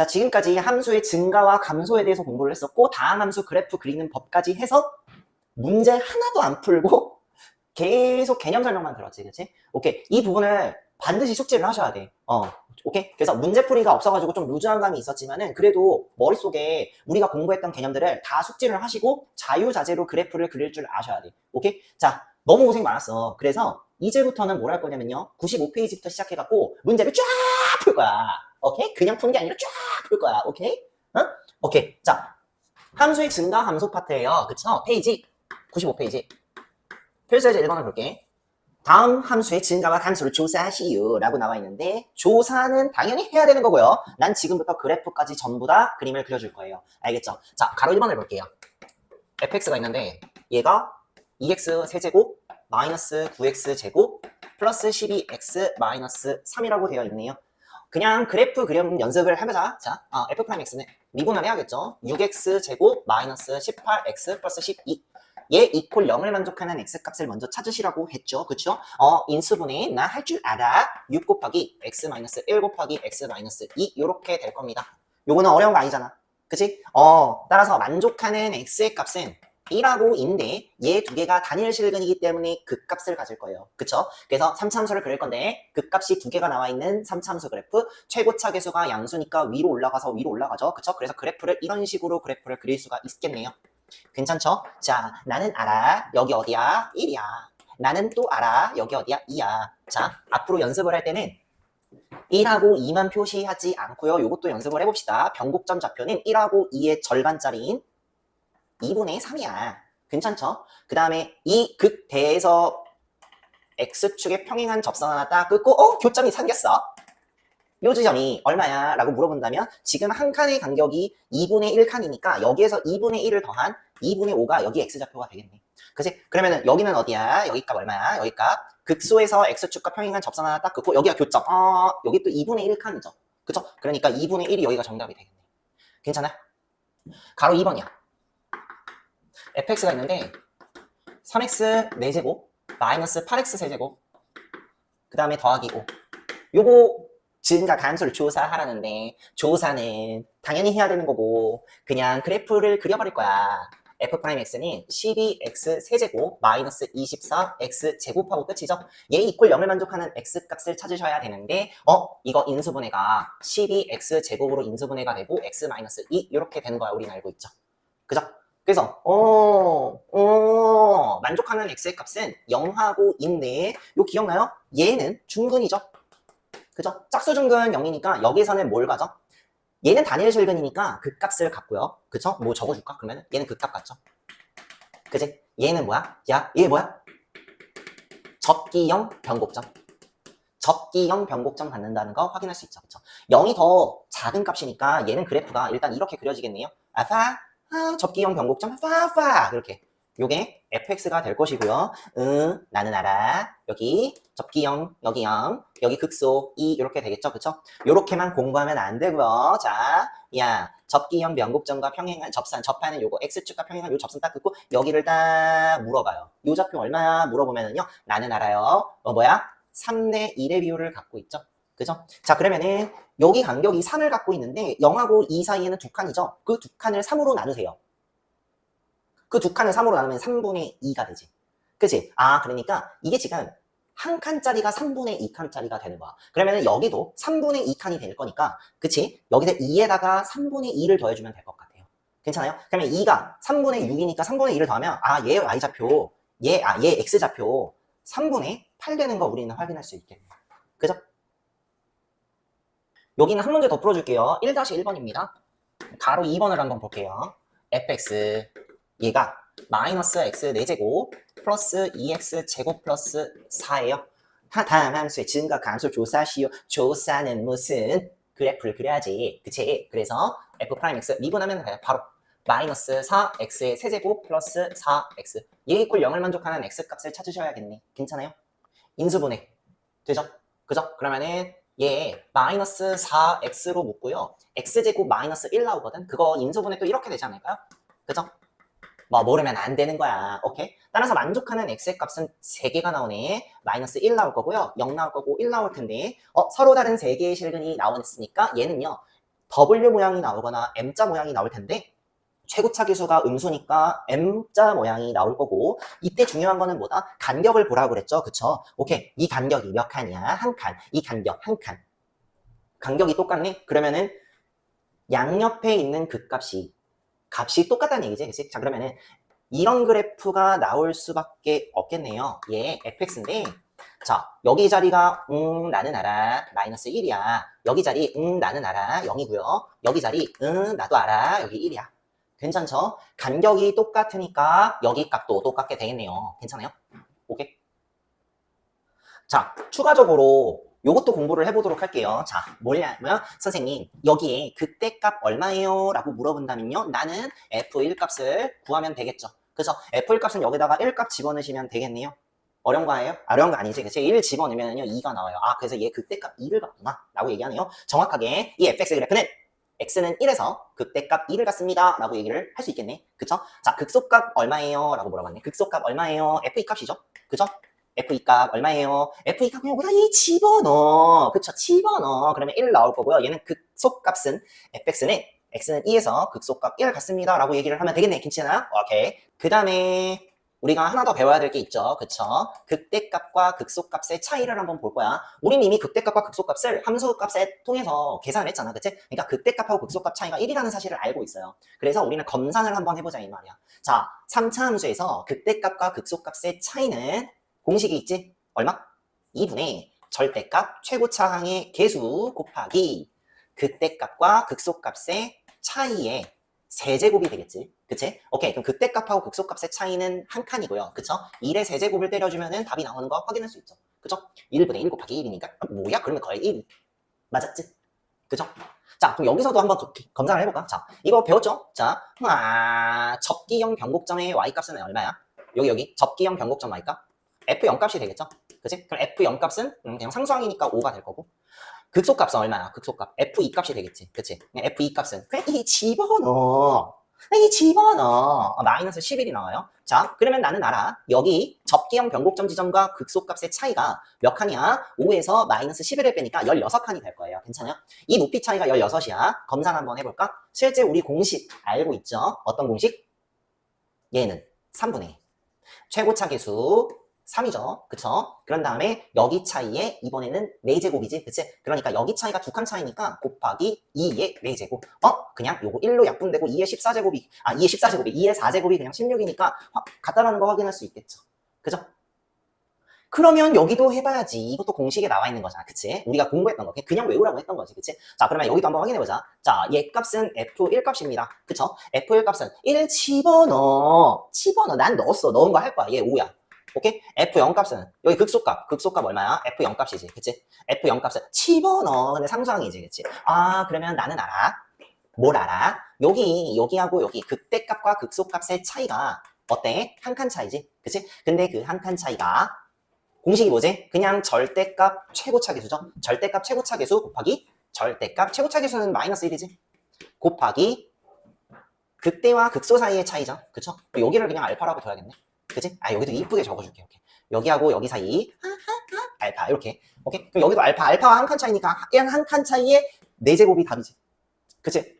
자, 지금까지 함수의 증가와 감소에 대해서 공부를 했었고, 다음 함수 그래프 그리는 법까지 해서 문제 하나도 안 풀고 계속 개념 설명만 들었지, 그치? 오케이. 이 부분을 반드시 숙지를 하셔야 돼. 오케이. 그래서 문제풀이가 없어가지고 좀 루즈한 감이 있었지만은 그래도 머릿속에 우리가 공부했던 개념들을 다 숙지를 하시고 자유자재로 그래프를 그릴 줄 아셔야 돼. 오케이. 자, 너무 고생 많았어. 그래서 이제부터는 뭘 할 거냐면요. 95페이지부터 시작해갖고 문제를 쫙 풀 거야. 오케이? 그냥 푸는 게 아니라 쫙 풀 거야. 오케이? 어? 오케이. 자, 함수의 증가 함수 파트예요. 그쵸? 페이지 95페이지. 필수예제 1번을 볼게. 다음 함수의 증가와 감소를 조사하시오 라고 나와 있는데 조사는 당연히 해야 되는 거고요. 난 지금부터 그래프까지 전부 다 그림을 그려줄 거예요. 알겠죠? 자, 가로 1번을 볼게요. fx가 있는데 얘가 2x 세제곱 마이너스 9x 제곱 플러스 12x 마이너스 3이라고 되어 있네요. 그냥 그래프 그림 연습을 해보자. 자, f'x는 미분을 해야겠죠. 6x 제곱 마이너스 18x 플러스 12 얘 이퀄 0을 만족하는 x값을 먼저 찾으시라고 했죠. 그쵸? 인수분해 나 할 줄 알아. 6 곱하기 x 마이너스 1 곱하기 x 마이너스 2 요렇게 될 겁니다. 요거는 어려운 거 아니잖아. 그치? 따라서 만족하는 x의 값은 1하고 2인데 얘 두 개가 단일 실근이기 때문에 극값을 가질 거예요. 그쵸? 그래서 3차함수를 그릴 건데 극값이 두 개가 나와 있는 3차함수 그래프 최고차 계수가 양수니까 위로 올라가서 위로 올라가죠. 그쵸? 그래서 그래프를 이런 식으로 그래프를 그릴 수가 있겠네요. 괜찮죠? 자, 나는 알아. 여기 어디야? 1이야. 나는 또 알아. 여기 어디야? 2야. 자, 앞으로 연습을 할 때는 1하고 2만 표시하지 않고요. 이것도 연습을 해봅시다. 변곡점 좌표는 1하고 2의 절반짜리인 2분의 3이야. 괜찮죠? 그 다음에 이 극대에서 x축의 평행한 접선 하나 딱 끊고 교점이 생겼어. 요 지점이 얼마야? 라고 물어본다면 지금 한 칸의 간격이 2분의 1칸이니까 여기에서 2분의 1을 더한 2분의 5가 여기 x좌표가 되겠네. 그치? 그러면은 여기는 어디야? 여기 값 얼마야? 여기 값 극소에서 x축과 평행한 접선 하나 딱 긋고 여기가 교점. 여기 또 2분의 1칸이죠. 그쵸? 그러니까 2분의 1이 여기가 정답이 되겠네. 괜찮아? 가로 2번이야. fx가 있는데 3x 4제곱 마이너스 8x 세제곱 그 다음에 더하기 5 요거 증가 감소를 조사하라는데 조사는 당연히 해야 되는 거고 그냥 그래프를 그려버릴 거야. f'x는 12x 세제곱 마이너스 24x 제곱하고 끝이죠. 얘 이퀄 0을 만족하는 x값을 찾으셔야 되는데 이거 인수분해가 12x 제곱으로 인수분해가 되고 x 마이너스 2 이렇게 되는 거야. 우리는 알고 있죠. 그죠? 그래서 만족하는 x의 값은 0하고 2인데 요 기억나요? 얘는 중근이죠. 그죠? 짝수중근 0이니까 여기서는 뭘 가져? 얘는 단일 실근이니까 그 값을 갖고요. 그쵸? 뭐 적어줄까? 그러면 얘는 그 값 같죠? 그치? 얘는 뭐야? 야, 얘 뭐야? 접기형 변곡점. 접기형 변곡점 갖는다는 거 확인할 수 있죠. 그쵸? 0이 더 작은 값이니까 얘는 그래프가 일단 이렇게 그려지겠네요. 접기형 변곡점 파파 이렇게 요게 fx가 될 것이고요. 나는 알아. 여기 접기형, 여기 0, 여기 극소 2 이렇게 되겠죠. 그쵸? 요렇게만 공부하면 안 되고요. 자, 야, 접기형 변곡점과 평행한 접하는 요거 x축과 평행한 요 접선 딱 긋고 여기를 딱 물어봐요. 요 좌표 얼마야? 물어보면은요. 나는 알아요. 뭐야? 3대 1의 비율을 갖고 있죠. 그죠? 자, 그러면은 여기 간격이 3을 갖고 있는데 0하고 2 사이에는 두 칸이죠. 그 두 칸을 3으로 나누세요. 그 두 칸을 3으로 나누면 3분의 2가 되지. 그치? 그러니까 이게 지금 한 칸짜리가 3분의 2칸짜리가 되는 거야. 그러면 여기도 3분의 2칸이 될 거니까 그치? 여기서 2에다가 3분의 2를 더해주면 될 것 같아요. 괜찮아요? 그러면 2가 3분의 6이니까 3분의 2를 더하면 얘 y좌표, 얘 x좌표 3분의 8 되는 거 우리는 확인할 수 있겠네요. 그죠? 여기는 한 문제 더 풀어줄게요. 1-1번입니다. 가로 2번을 한번 볼게요. fx 얘가 마이너스 x 4제곱 플러스 2x 제곱 플러스 4예요. 다음 함수의 증가 감소 조사시오. 조사는 무슨 그래프를 그려야지. 그치? 그래서 f'x 미분하면 바로 마이너스 4x의 세제곱 플러스 4x 얘 이퀄 0을 만족하는 x값을 찾으셔야겠네. 괜찮아요? 인수분해 되죠? 그죠? 그러면은 얘 마이너스 4x로 묶고요. x제곱 마이너스 1 나오거든? 그거 인수분해 또 이렇게 되지 않을까요? 그죠? 뭐 모르면 안 되는 거야. 오케이? 따라서 만족하는 x의 값은 3개가 나오네. 마이너스 1 나올 거고요. 0 나올 거고 1 나올 텐데 서로 다른 3개의 실근이 나왔으니까 얘는요. W 모양이 나오거나 M자 모양이 나올 텐데 최고차 계수가 음수니까 M자 모양이 나올 거고 이때 중요한 거는 뭐다? 간격을 보라고 그랬죠. 그쵸? 오케이. 이 간격이 몇 칸이야? 한 칸. 이 간격 한 칸. 간격이 똑같네? 그러면은 양옆에 있는 값이 똑같다는 얘기지. 그치? 자, 그러면은 이런 그래프가 나올 수밖에 없겠네요. 얘 fx인데 자, 여기 자리가 나는 알아 마이너스 1이야. 여기 자리 나는 알아 0이고요. 여기 자리 나도 알아 여기 1이야. 괜찮죠? 간격이 똑같으니까 여기 값도 똑같게 되겠네요. 괜찮아요? 오케이. 자, 추가적으로 요것도 공부를 해보도록 할게요. 자, 뭐냐면 선생님 여기에 그때 값 얼마예요? 라고 물어본다면요. 나는 F1 값을 구하면 되겠죠. 그래서 F1 값은 여기다가 1 값 집어넣으시면 되겠네요. 어려운 거예요? 어려운 거 아니지. 그치? 1 집어넣으면요 2가 나와요. 아, 그래서 얘 그때값 2를 갖구나. 라고 얘기하네요. 정확하게 이 fx 그래프는 x는 1에서 그때값 2를 갖습니다. 라고 얘기를 할 수 있겠네. 그쵸? 자, 극소값 얼마예요? 라고 물어봤네. 극소값 얼마예요? f2 값이죠. 그쵸? f2 값 얼마예요? f2 값 여기다 2 집어넣어. 그쵸? 집어넣어. 그러면 1 나올 거고요. 얘는 극소값은 fx는 x는 2에서 극소값 1을 갖습니다. 라고 얘기를 하면 되겠네. 괜찮아? 오케이. 그 다음에 우리가 하나 더 배워야 될 게 있죠. 그쵸? 극대값과 극소값의 차이를 한번 볼 거야. 우린 이미 극대값과 극소값을 함수값에 통해서 계산을 했잖아. 그치? 그러니까 극대값하고 극소값 차이가 1이라는 사실을 알고 있어요. 그래서 우리는 검산을 한번 해보자 이 말이야. 자, 3차 함수에서 극대값과 극소값의 차이는 공식이 있지? 얼마? 2분의 절대값 최고차항의 계수 곱하기 극대값과 극소값의 차이의 세제곱이 되겠지. 그치? 오케이. 그럼 극대값하고 극소값의 차이는 한 칸이고요. 그쵸? 1의 세제곱을 때려주면은 답이 나오는 거 확인할 수 있죠. 그쵸? 1분의 1 곱하기 1이니까 뭐야? 그러면 거의 1. 맞았지? 그쵸? 자, 그럼 여기서도 한번 검사를 해볼까? 자, 이거 배웠죠? 자, 접기형 변곡점의 y값은 얼마야? 여기 접기형 변곡점 y값? f0 값이 되겠죠? 그치? 그럼 f0 값은 그냥 상수항이니까 5가 될 거고 극소값은 얼마야? 극소값 f2 값이 되겠지. 그치? f2 값은 그냥 이 집어넣어. 마이너스 11이 나와요. 자, 그러면 나는 알아. 여기 접기형 변곡점 지점과 극소값의 차이가 몇 칸이야? 5에서 마이너스 11을 빼니까 16칸이 될 거예요. 괜찮아요? 이 높이 차이가 16이야. 검산 한번 해볼까? 실제 우리 공식 알고 있죠? 어떤 공식? 얘는 3분의 최고차 계수 3이죠. 그쵸? 그런 다음에 여기 차이에 이번에는 4제곱이지. 그치? 그러니까 여기 차이가 2칸 차이니까 곱하기 2의 4제곱. 그냥 요거 1로 약분되고 2의 14제곱이, 2의 14제곱이, 2의 4제곱이 그냥 16이니까 같다라는 거 확인할 수 있겠죠. 그죠? 그러면 여기도 해봐야지. 이것도 공식에 나와 있는 거잖아. 그치? 우리가 공부했던 거. 그냥 외우라고 했던 거지. 그치? 자, 그러면 여기도 한번 확인해보자. 자, 얘 값은 F1 값입니다. 그쵸? F1 값은 1 집어넣어. 난 넣었어. 넣은 거 할 거야. 얘 5야. 오케이? F0 값은 여기 극소값 얼마야? F0 값이지. 그치? F0 값은 집어넣어. 근데 상수항이지. 그치? 아, 그러면 나는 알아. 뭘 알아? 여기하고 여기 극대값과 극소값의 차이가 어때? 한 칸 차이지. 그치? 근데 그 한 칸 차이가 공식이 뭐지? 그냥 절대값 최고차 계수죠. 절대값 최고차 계수 곱하기 절대값 최고차 계수는 마이너스 1이지. 곱하기 극대와 극소 사이의 차이죠. 그쵸? 여기를 그냥 알파라고 둬야겠네. 그치? 여기도 이쁘게 적어줄게. 오케이. 여기하고 여기 사이 알파 이렇게. 오케이? 그럼 여기도 알파와 한 칸 차이니까 한 칸 차이에 4제곱이 답이지. 그치?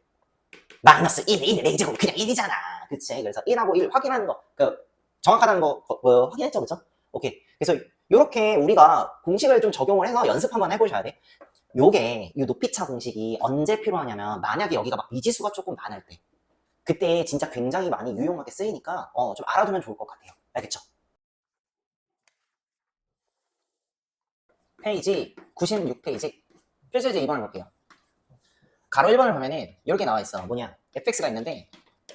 마이너스 1의 4제곱 그냥 1이잖아. 그치? 그래서 1하고 1 확인하는 거 정확하다는 거 확인했죠. 그쵸? 오케이. 그래서 이렇게 우리가 공식을 좀 적용을 해서 연습 한번 해보셔야 돼. 이 높이차 공식이 언제 필요하냐면 만약에 여기가 막 미지수가 조금 많을 때 그때 진짜 굉장히 많이 유용하게 쓰이니까 좀 알아두면 좋을 것 같아요. 알겠죠? 페이지 96페이지 필수제 2번을 볼게요. 가로 1번을 보면은 이렇게 나와 있어. 뭐냐? fx가 있는데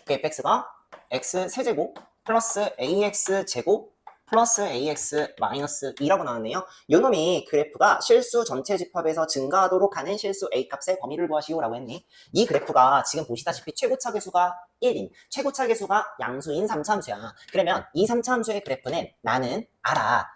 그 fx가 x 세제곱 플러스 ax 제곱 플러스 ax 마이너스 2라고 나왔네요. 요놈이 그래프가 실수 전체 집합에서 증가하도록 하는 실수 a 값의 범위를 구하시오 라고 했네. 이 그래프가 지금 보시다시피 최고차 계수가 1인 최고차 계수가 양수인 3차 함수야. 그러면 이 3차 함수의 그래프는 나는 알아.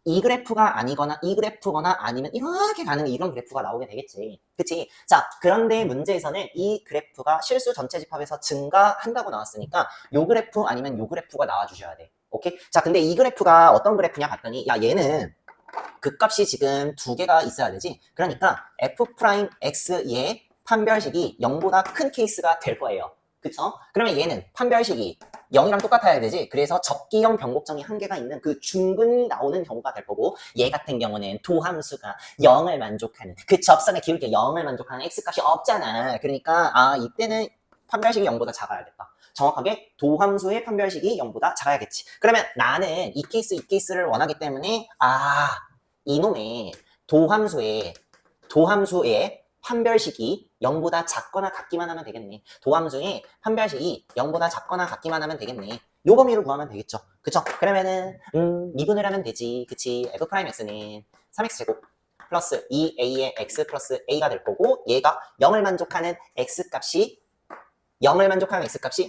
이 그래프가 아니거나 이 그래프거나 아니면 이렇게 가는 이런 그래프가 나오게 되겠지. 그치? 자, 그런데 문제에서는 이 그래프가 실수 전체 집합에서 증가한다고 나왔으니까 요 그래프 아니면 요 그래프가 나와주셔야 돼. 오케이? 자, 근데 이 그래프가 어떤 그래프냐 봤더니 야, 얘는 그 값이 지금 두 개가 있어야 되지. 그러니까 f'x의 판별식이 0보다 큰 케이스가 될 거예요. 그쵸? 그러면 얘는 판별식이 0이랑 똑같아야 되지. 그래서 접기형 변곡점이 한 개가 있는 그 중근이 나오는 경우가 될 거고, 얘 같은 경우는 도함수가 0을 만족하는, 그 접선의 기울기 0을 만족하는 x값이 없잖아. 그러니까 이때는 판별식이 0보다 작아야겠다. 정확하게 도함수의 판별식이 0보다 작아야겠지. 그러면 나는 이 케이스를 원하기 때문에 이놈의 도함수의 판별식이 0보다 작거나 같기만 하면 되겠네. 도함수의 판별식이 0보다 작거나 같기만 하면 되겠네. 요 범위를 구하면 되겠죠. 그쵸? 그러면은 미분을 하면 되지. 그치? f'x는 3x제곱 플러스 2a의 x 플러스 a가 될 거고, 얘가 0을 만족하는 x값이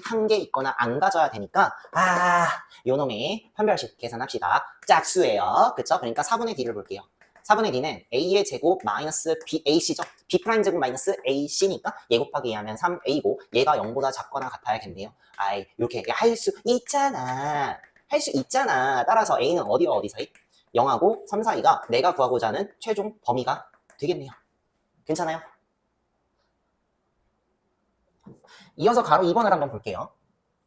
한 개 있거나 안 가져야 되니까 요놈의 판별식 계산합시다. 짝수예요. 그쵸? 그러니까 4분의 d를 볼게요. 4분의 d는 a의 제곱 마이너스 ac죠. b 프라임 제곱 마이너스 ac니까 얘 곱하기 2 하면 3a고, 얘가 0보다 작거나 같아야겠네요. 이렇게 할 수 있잖아. 따라서 a는 어디와 어디 사이? 0하고 3 사이가 내가 구하고자 하는 최종 범위가 되겠네요. 괜찮아요? 이어서 가로 2번을 한번 볼게요.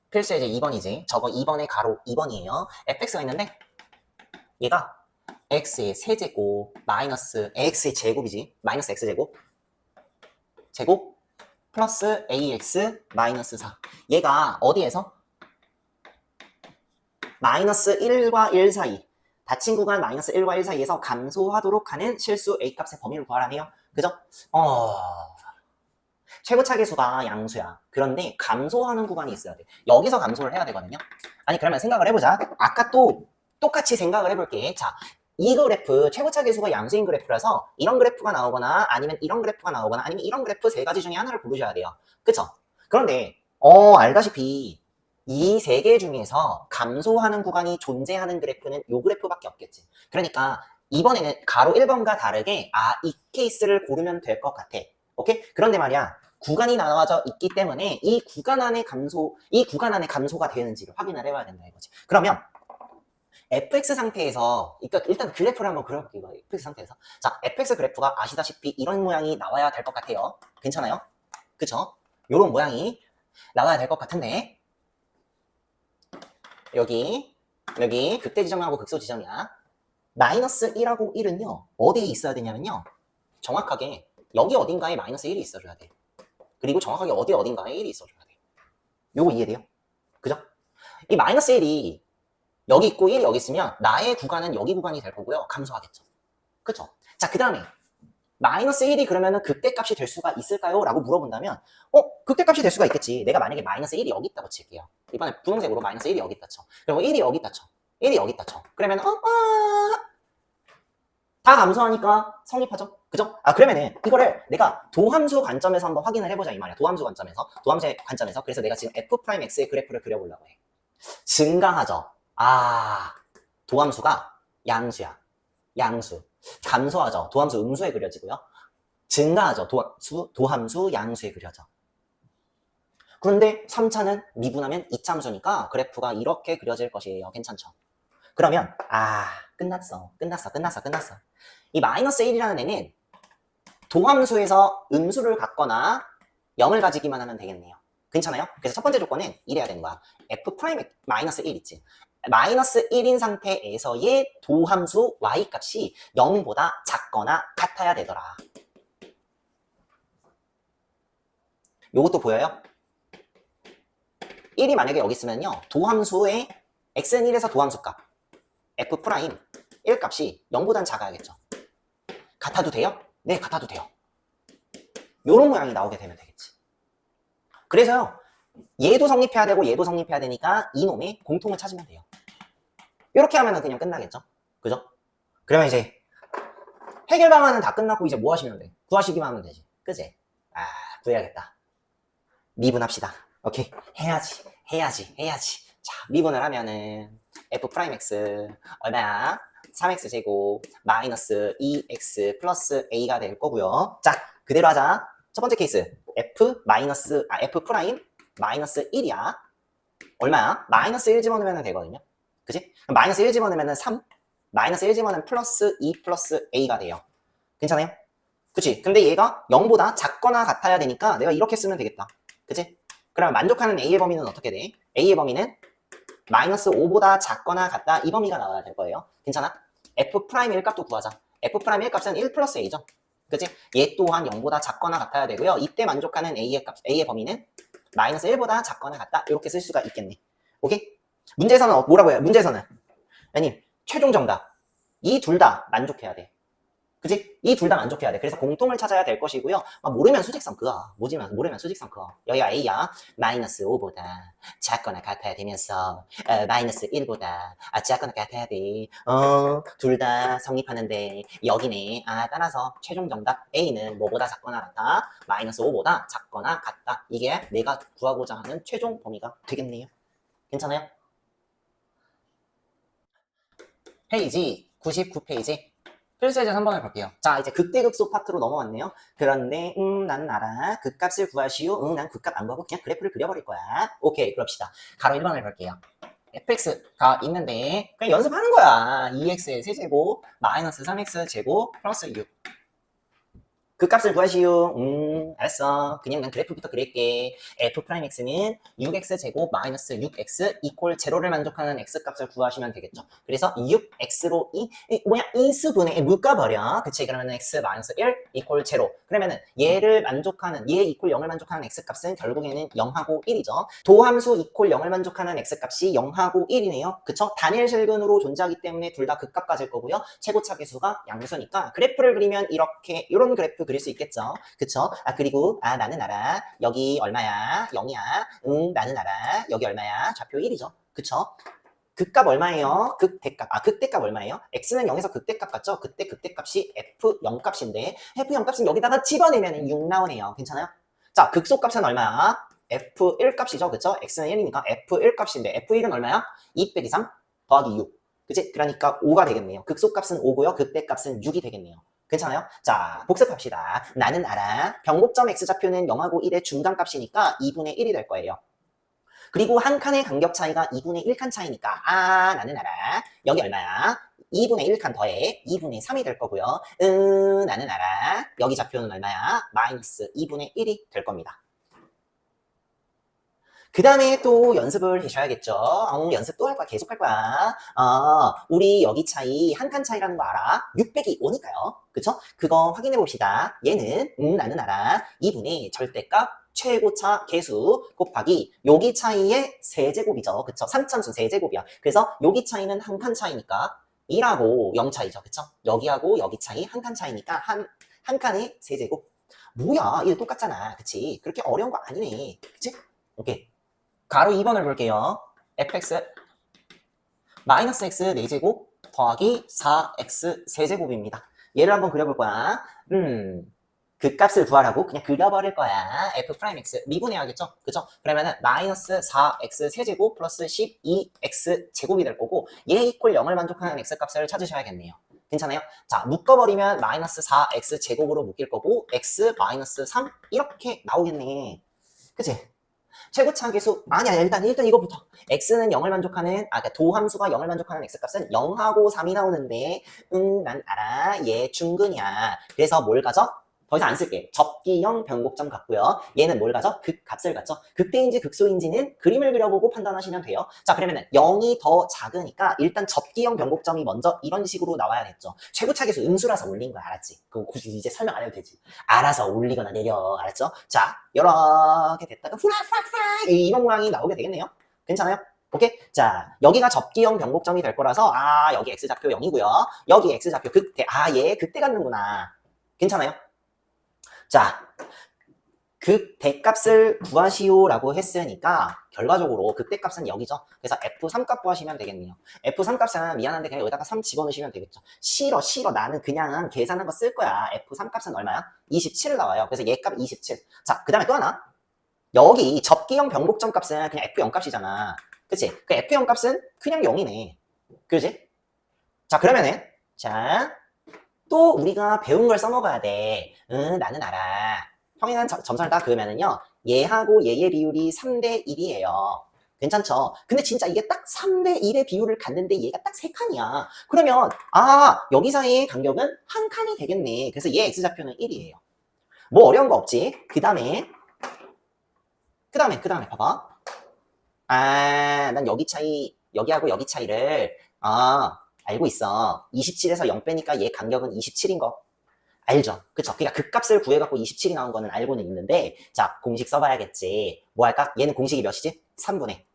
필수 이제 2번이지. 저거 2번의 가로 2번이에요. fx가 있는데 얘가 x의 세제곱 마이너스 x의 제곱이지. 마이너스 x제곱 제곱 플러스 ax 마이너스 4. 얘가 어디에서? 마이너스 1과 1 사이, 닫힌 구간 마이너스 1과 1 사이에서 감소하도록 하는 실수 a값의 범위를 구하라네요. 그죠? 최고차계수가 양수야. 그런데 감소하는 구간이 있어야 돼. 여기서 감소를 해야 되거든요. 그러면 생각을 해보자. 아까 또 똑같이 생각을 해볼게. 자, 이 그래프, 최고차계수가 양수인 그래프라서 이런 그래프가 나오거나 아니면 이런 그래프가 나오거나 아니면 이런 그래프 세 가지 중에 하나를 고르셔야 돼요. 그쵸? 그런데 알다시피 이 세 개 중에서 감소하는 구간이 존재하는 그래프는 이 그래프밖에 없겠지. 그러니까 이번에는 가로 1번과 다르게 이 케이스를 고르면 될 것 같아. 오케이? 그런데 말이야, 구간이 나눠져 있기 때문에 이 구간 안에 감소가 되는지를 확인을 해봐야 된다 이거지. 그러면 fx 상태에서, 일단 그래프를 한번 그려볼게요. fx 상태에서. 자, fx 그래프가 아시다시피 이런 모양이 나와야 될 것 같아요. 괜찮아요? 그쵸? 요런 모양이 나와야 될 것 같은데, 여기 극대 지점하고 극소 지점이야. 마이너스 1하고 1은요, 어디에 있어야 되냐면요, 정확하게 여기 어딘가에 마이너스 1이 있어줘야 돼. 그리고 정확하게 어딘가에 1이 있어줘야 돼. 요거 이해돼요? 그죠? 이 마이너스 1이 여기 있고 1이 여기 있으면 나의 구간은 여기 구간이 될 거고요. 감소하겠죠. 그쵸? 자, 그 다음에 마이너스 1이 그러면은 극대값이 될 수가 있을까요? 라고 물어본다면 극대값이 될 수가 있겠지. 내가 만약에 마이너스 1이 여기 있다고 칠게요. 이번에 분홍색으로 마이너스 1이 여기 있다 쳐. 그리고 1이 여기 있다 쳐. 1이 여기 있다 쳐. 그러면 다 감소하니까 성립하죠. 그죠? 그러면은 이거를 내가 도함수 관점에서 한번 확인을 해보자 이 말이야. 도함수의 관점에서. 그래서 내가 지금 f'x의 그래프를 그려보려고 해. 증가하죠. 도함수가 양수야. 양수. 감소하죠. 도함수 음수에 그려지고요. 증가하죠. 도함수 양수에 그려져. 그런데 3차는 미분하면 2차 함수니까 그래프가 이렇게 그려질 것이에요. 괜찮죠? 그러면 끝났어. 이 마이너스 1이라는 애는 도함수에서 음수를 갖거나 0을 가지기만 하면 되겠네요. 괜찮아요? 그래서 첫 번째 조건은 이래야 되는 거야. f 프라임 마이너스 1 있지. 마이너스 1인 상태에서의 도함수 y값이 0보다 작거나 같아야 되더라. 요것도 보여요? 1이 만약에 여기 있으면요, 도함수의 x는 1에서 도함수값 f 프라임 1 값이 0보단 작아야겠죠. 같아도 돼요? 네, 같아도 돼요. 요런 모양이 나오게 되면 되겠지. 그래서요, 얘도 성립해야 되고 얘도 성립해야 되니까 이놈의 공통을 찾으면 돼요. 이렇게 하면 그냥 끝나겠죠. 그죠? 그러면 이제 해결 방안은 다 끝났고 이제 뭐 하시면 돼? 구하시기만 하면 되지. 그지? 구해야겠다. 미분합시다. 오케이. 해야지. 자, 미분을 하면은 f'x 얼마야? 3x 제곱 마이너스 2x 플러스 a가 될 거고요. 자, 그대로 하자. 첫 번째 케이스 f 프라임 마이너스 1이야. 얼마야? 마이너스 1 집어넣으면 되거든요. 그치? 마이너스 1 집어넣으면 3, 마이너스 1 집어넣으면 플러스 2 플러스 a가 돼요. 괜찮아요? 그치? 근데 얘가 0보다 작거나 같아야 되니까 내가 이렇게 쓰면 되겠다. 그치? 그럼 만족하는 A의 범위는 어떻게 돼? A의 범위는 마이너스 5보다 작거나 같다. 이 범위가 나와야 될 거예요. 괜찮아? F'의 값도 구하자. F'의 값은 1 플러스 A죠. 그치? 얘 또한 0보다 작거나 같아야 되고요. 이때 만족하는 A의 범위는 마이너스 1보다 작거나 같다. 이렇게 쓸 수가 있겠네. 오케이? 문제에서는 뭐라고 해요? 문제에서는 아니 최종 정답 이 둘 다 만족해야 돼. 그치? 이 둘 다 만족해야 돼. 그래서 공통을 찾아야 될 것이고요. 모르면 수직선 그어. 모르면 수직선 그어. 여기가 A야. 마이너스 5보다 작거나 같아야 되면서 마이너스 1보다 작거나 같아야 돼. 둘 다 성립하는데 여기네. 따라서 최종 정답 A는 뭐보다 작거나 같다? 마이너스 5보다 작거나 같다. 이게 내가 구하고자 하는 최종 범위가 되겠네요. 괜찮아요? 페이지 99페이지 필수 예제 3번을 볼게요. 자, 이제 극대극소 파트로 넘어왔네요. 그런데 난 알아. 극값을 구하시오. 난 극값 안 구하고 그냥 그래프를 그려버릴 거야. 오케이, 그럽시다. 가로 1번을 볼게요. fx가 있는데 그냥 연습하는 거야. 2x의 세제곱 마이너스 3x 제곱 플러스 6. 극값을 구하시오. 알았어. 그냥 난 그래프부터 그릴게. f'x는 6x 제곱 마이너스 6x 이퀄 제로를 만족하는 x값을 구하시면 되겠죠. 그래서 6x로 인수분해 묶어버려. 그치? 그러면 x 마이너스 1 이퀄 제로. 그러면은 얘를 만족하는 얘 이퀄 0을 만족하는 x값은 결국에는 0하고 1이죠. 도함수 이퀄 0을 만족하는 x값이 0하고 1이네요. 그쵸? 단일 실근으로 존재하기 때문에 둘 다 극값 가질 거고요. 최고차 계수가 양수니까 그래프를 그리면 이렇게 이런 그래프 그릴 수 있겠죠. 그쵸? 그리고 나는 알아. 여기 얼마야? 0이야. 나는 알아. 여기 얼마야? 좌표 1이죠. 그쵸? 극값 얼마예요? 극대값. 극대값 얼마예요? x는 0에서 극대값 같죠? 그때 극대값이 f0 값인데 f0 값은 여기다가 집어내면 6 나오네요. 괜찮아요? 자, 극소값은 얼마야? f1 값이죠. 그쵸? x는 1이니까 f1 값인데 f1은 얼마야? 2 빼기 3 더하기 6. 그치? 그러니까 5가 되겠네요. 극소값은 5고요. 극대값은 6이 되겠네요. 괜찮아요? 자, 복습합시다. 나는 알아. 변곡점 x좌표는 0하고 1의 중간값이니까 2분의 1이 될 거예요. 그리고 한 칸의 간격 차이가 2분의 1칸 차이니까 나는 알아. 여기 얼마야? 2분의 1칸 더해 2분의 3이 될 거고요. 나는 알아. 여기 좌표는 얼마야? 마이너스 2분의 1이 될 겁니다. 그 다음에 또 연습을 해줘야겠죠. 연습 또 할 거야. 계속 할 거야. 우리 여기 차이 한 칸 차이라는 거 알아? 6 빼기 5니까요. 그쵸? 그거 확인해 봅시다. 얘는 나는 알아. 2분의 절대값 최고차 계수 곱하기 여기 차이의 세제곱이죠. 그쵸? 3참수 세제곱이야. 그래서 여기 차이는 한 칸 차이니까 1하고 0 차이죠. 그쵸? 여기하고 여기 차이 한 칸 차이니까 한 칸의 세제곱. 뭐야? 이거 똑같잖아. 그치? 그렇게 어려운 거 아니네. 그치? 오케이. 가로 2번을 볼게요. fx 마이너스 x 4제곱 더하기 4x 세제곱입니다. 얘를 한번 그려볼 거야. 그 값을 구하라고 그냥 그려버릴 거야. f'x 미분해야겠죠? 그죠? 그러면은 마이너스 4x 세제곱 플러스 12x 제곱이 될 거고 얘 이퀄 0을 만족하는 x 값을 찾으셔야겠네요. 괜찮아요? 자, 묶어버리면 마이너스 4x 제곱으로 묶일 거고 x 마이너스 3 이렇게 나오겠네. 그치? 최고차 계수 아니야 일단 이거부터 x는 0을 만족하는 그러니까 도함수가 0을 만족하는 x값은 0하고 3이 나오는데 난 알아 얘 중근이야. 그래서 뭘 가져? 더 이상 안 쓸게. 접기형 변곡점 같고요. 얘는 뭘 가져? 극값을 가져. 극대인지 극소인지는 그림을 그려보고 판단하시면 돼요. 자, 그러면은 0이 더 작으니까 일단 접기형 변곡점이 먼저 이런 식으로 나와야겠죠. 최고차 계수 음수라서 올린 거야. 알았지? 그거 굳이 이제 설명 안 해도 되지. 알아서 올리거나 내려. 알았죠? 자, 이렇게 됐다가 후라후라후라 이런 모양이 나오게 되겠네요. 괜찮아요? 오케이? 자, 여기가 접기형 변곡점이 될 거라서 여기 x좌표 0이고요. 여기 x좌표 극대. 얘 극대 갖는구나. 괜찮아요? 자, 극대값을 구하시오라고 했으니까 결과적으로 극대값은 여기죠. 그래서 F3값 구하시면 되겠네요. F3값은 미안한데 그냥 여기다가 3 집어넣으시면 되겠죠. 싫어. 나는 그냥 계산한 거 쓸 거야. F3값은 얼마야? 27 나와요. 그래서 얘 값 27. 자, 그 다음에 또 하나. 여기 접기형 변곡점 값은 그냥 F0 값이잖아. 그치? 그 F0 값은 그냥 0이네. 그지? 자, 그러면은 또 우리가 배운 걸 써먹어야 돼. 나는 알아. 평행한 점선을 딱 그으면은요. 얘하고 얘의 비율이 3대 1이에요. 괜찮죠? 근데 진짜 이게 딱 3대 1의 비율을 갖는데 얘가 딱 3칸이야. 그러면 여기 사이의 간격은 한 칸이 되겠네. 그래서 얘 x좌표는 1이에요. 뭐 어려운 거 없지? 그 다음에 봐봐. 난 여기 차이, 여기하고 여기 차이를 알고 있어. 27에서 0 빼니까 얘 간격은 27인 거 알죠? 그쵸? 그러니까 극값을 구해갖고 27이 나온 거는 알고는 있는데, 자, 공식 써봐야겠지. 뭐 할까? 얘는 공식이 몇이지? 3분의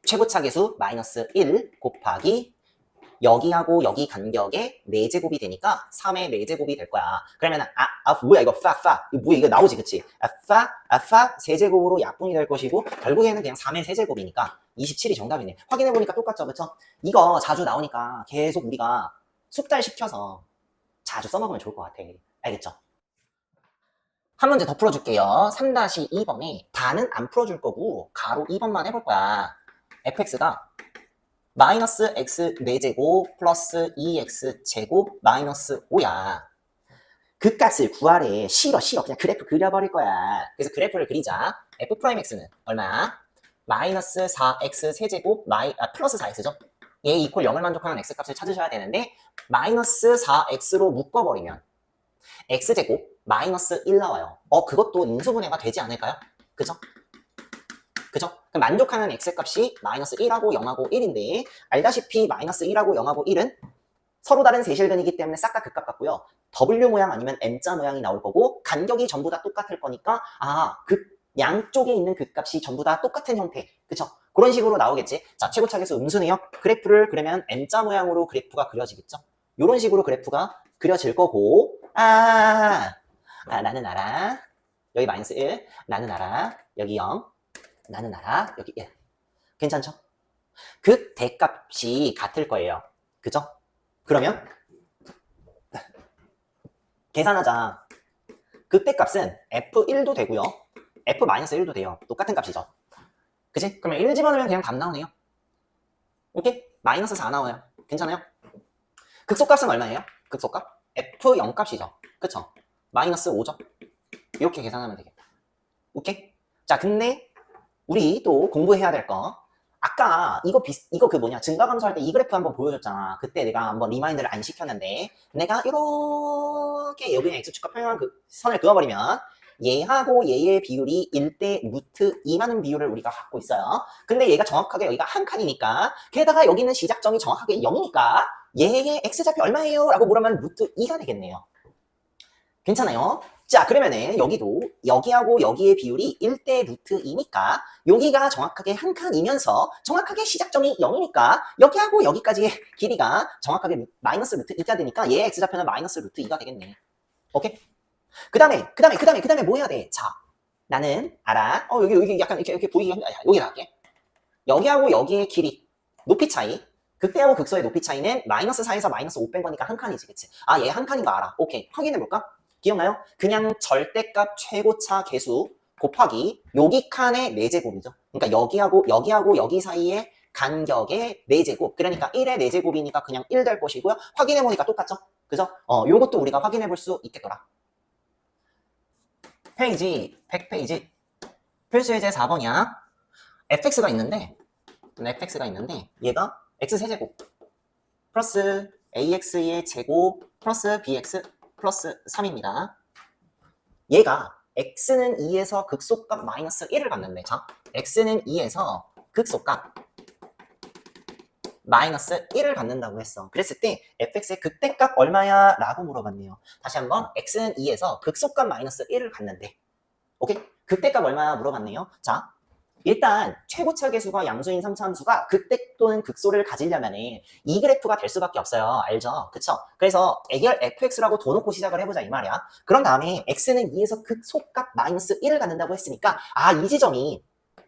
최고차 계수 마이너스 1 곱하기 여기하고 여기 간격의 4제곱이 되니까 3의 4제곱이 될 거야. 그러면은 뭐야 이거 뭐야 이거 나오지 그치? 세제곱으로 약분이 될 것이고 결국에는 그냥 3의 세제곱이니까 27이 정답이네. 확인해보니까 똑같죠 그쵸? 이거 자주 나오니까 계속 우리가 숙달시켜서 자주 써먹으면 좋을 것 같아. 알겠죠? 한 문제 더 풀어줄게요. 3-2번에 다는 안 풀어줄 거고 가로 2번만 해볼 거야. fx가 마이너스 x 4제곱 플러스 2x 제곱 마이너스 5야. 그 값을 구하래. 싫어. 그냥 그래프 그려버릴 거야. 그래서 그래프를 그리자. f'x는 얼마야? 마이너스 4x 세제곱 플러스 4x죠. 얘 이퀄 0을 만족하는 x값을 찾으셔야 되는데 마이너스 4x로 묶어버리면 x제곱 마이너스 1 나와요. 그것도 인수분해가 되지 않을까요? 그죠? 그럼 만족하는 x값이 마이너스 1하고 0하고 1인데 알다시피 마이너스 1하고 0하고 1은 서로 다른 세실근이기 때문에 싹 다 극값 같고요. W 모양 아니면 M자 모양이 나올 거고 간격이 전부 다 똑같을 거니까 양쪽에 있는 극값이 전부 다 똑같은 형태. 그쵸? 그런 식으로 나오겠지. 자, 최고차계수 음수네요. 그래프를 그리면 M자 모양으로 그래프가 그려지겠죠. 이런 식으로 그래프가 그려질 거고 나는 알아. 여기 마이너스 1. 나는 알아. 여기 0. 나는 알아. 여기 1. 괜찮죠? 극 대값이 같을 거예요. 그죠? 그러면 계산하자. 극대값은 F1도 되고요. F-1도 돼요. 똑같은 값이죠. 그치? 그러면 1 집어넣으면 그냥 답 나오네요. 오케이? 마이너스 4 나와요. 괜찮아요? 극소값은 얼마예요? 극소값? F0 값이죠. 그쵸? 마이너스 5죠? 이렇게 계산하면 되겠다. 오케이? 자, 근데 우리 또 공부해야 될 거. 아까 이거 증가감소할 때 이 그래프 한번 보여줬잖아. 그때 내가 한번 리마인드를 안 시켰는데 내가 이렇게 여기에 x축과 평행한 그 선을 그어버리면 얘하고 얘의 비율이 1대 루트 2라는 비율을 우리가 갖고 있어요. 근데 얘가 정확하게 여기가 한 칸이니까 게다가 여기는 시작점이 정확하게 0이니까 얘의 x좌표 얼마예요? 라고 물으면 루트 2가 되겠네요. 괜찮아요? 자, 그러면은 여기도 여기하고 여기의 비율이 1대 루트 2니까 여기가 정확하게 한 칸이면서 정확하게 시작점이 0이니까 여기하고 여기까지의 길이가 정확하게 마이너스 루트 2가 되니까 얘의 x좌표는 마이너스 루트 2가 되겠네. 오케이? 그 다음에 뭐 해야 돼? 자, 나는 알아. 여기 약간 이렇게 보이게 여기 나갈게. 여기하고 여기의 길이 높이 차이 극대하고 극소의 높이 차이는 마이너스 4에서 마이너스 5 뺀 거니까 한 칸이지, 그치? 얘 한 칸인 거 알아. 오케이, 확인해볼까? 기억나요? 그냥 절대값 최고차 계수 곱하기 여기 칸의 4제곱이죠. 그러니까 여기하고 여기 사이의 간격의 4제곱. 그러니까 1의 4제곱이니까 그냥 1 될 것이고요. 확인해보니까 똑같죠? 그죠? 요것도 우리가 확인해볼 수 있겠더라. 페이지 100페이지 필수예제 4번이야. fx가 있는데 얘가 x세제곱 플러스 ax의 제곱 플러스 bx 플러스 3입니다. 얘가 x는 2에서 극소값 마이너스 1을 갖는데 자, x는 2에서 극소값 마이너스 1을 갖는다고 했어. 그랬을 때 fx의 극대값 얼마야? 라고 물어봤네요. 다시 한번 x는 2에서 극소값 마이너스 1을 갖는데 오케이? 극대값 얼마야? 물어봤네요. 자, 일단 최고차 계수가 양수인 3차 함수가 극대 또는 극소를 가지려면 이 그래프가 될 수밖에 없어요. 알죠? 그쵸? 그래서 애결 fx라고 둬놓고 시작을 해보자 이 말이야. 그런 다음에 x는 2에서 극소값 마이너스 1을 갖는다고 했으니까 이 지점이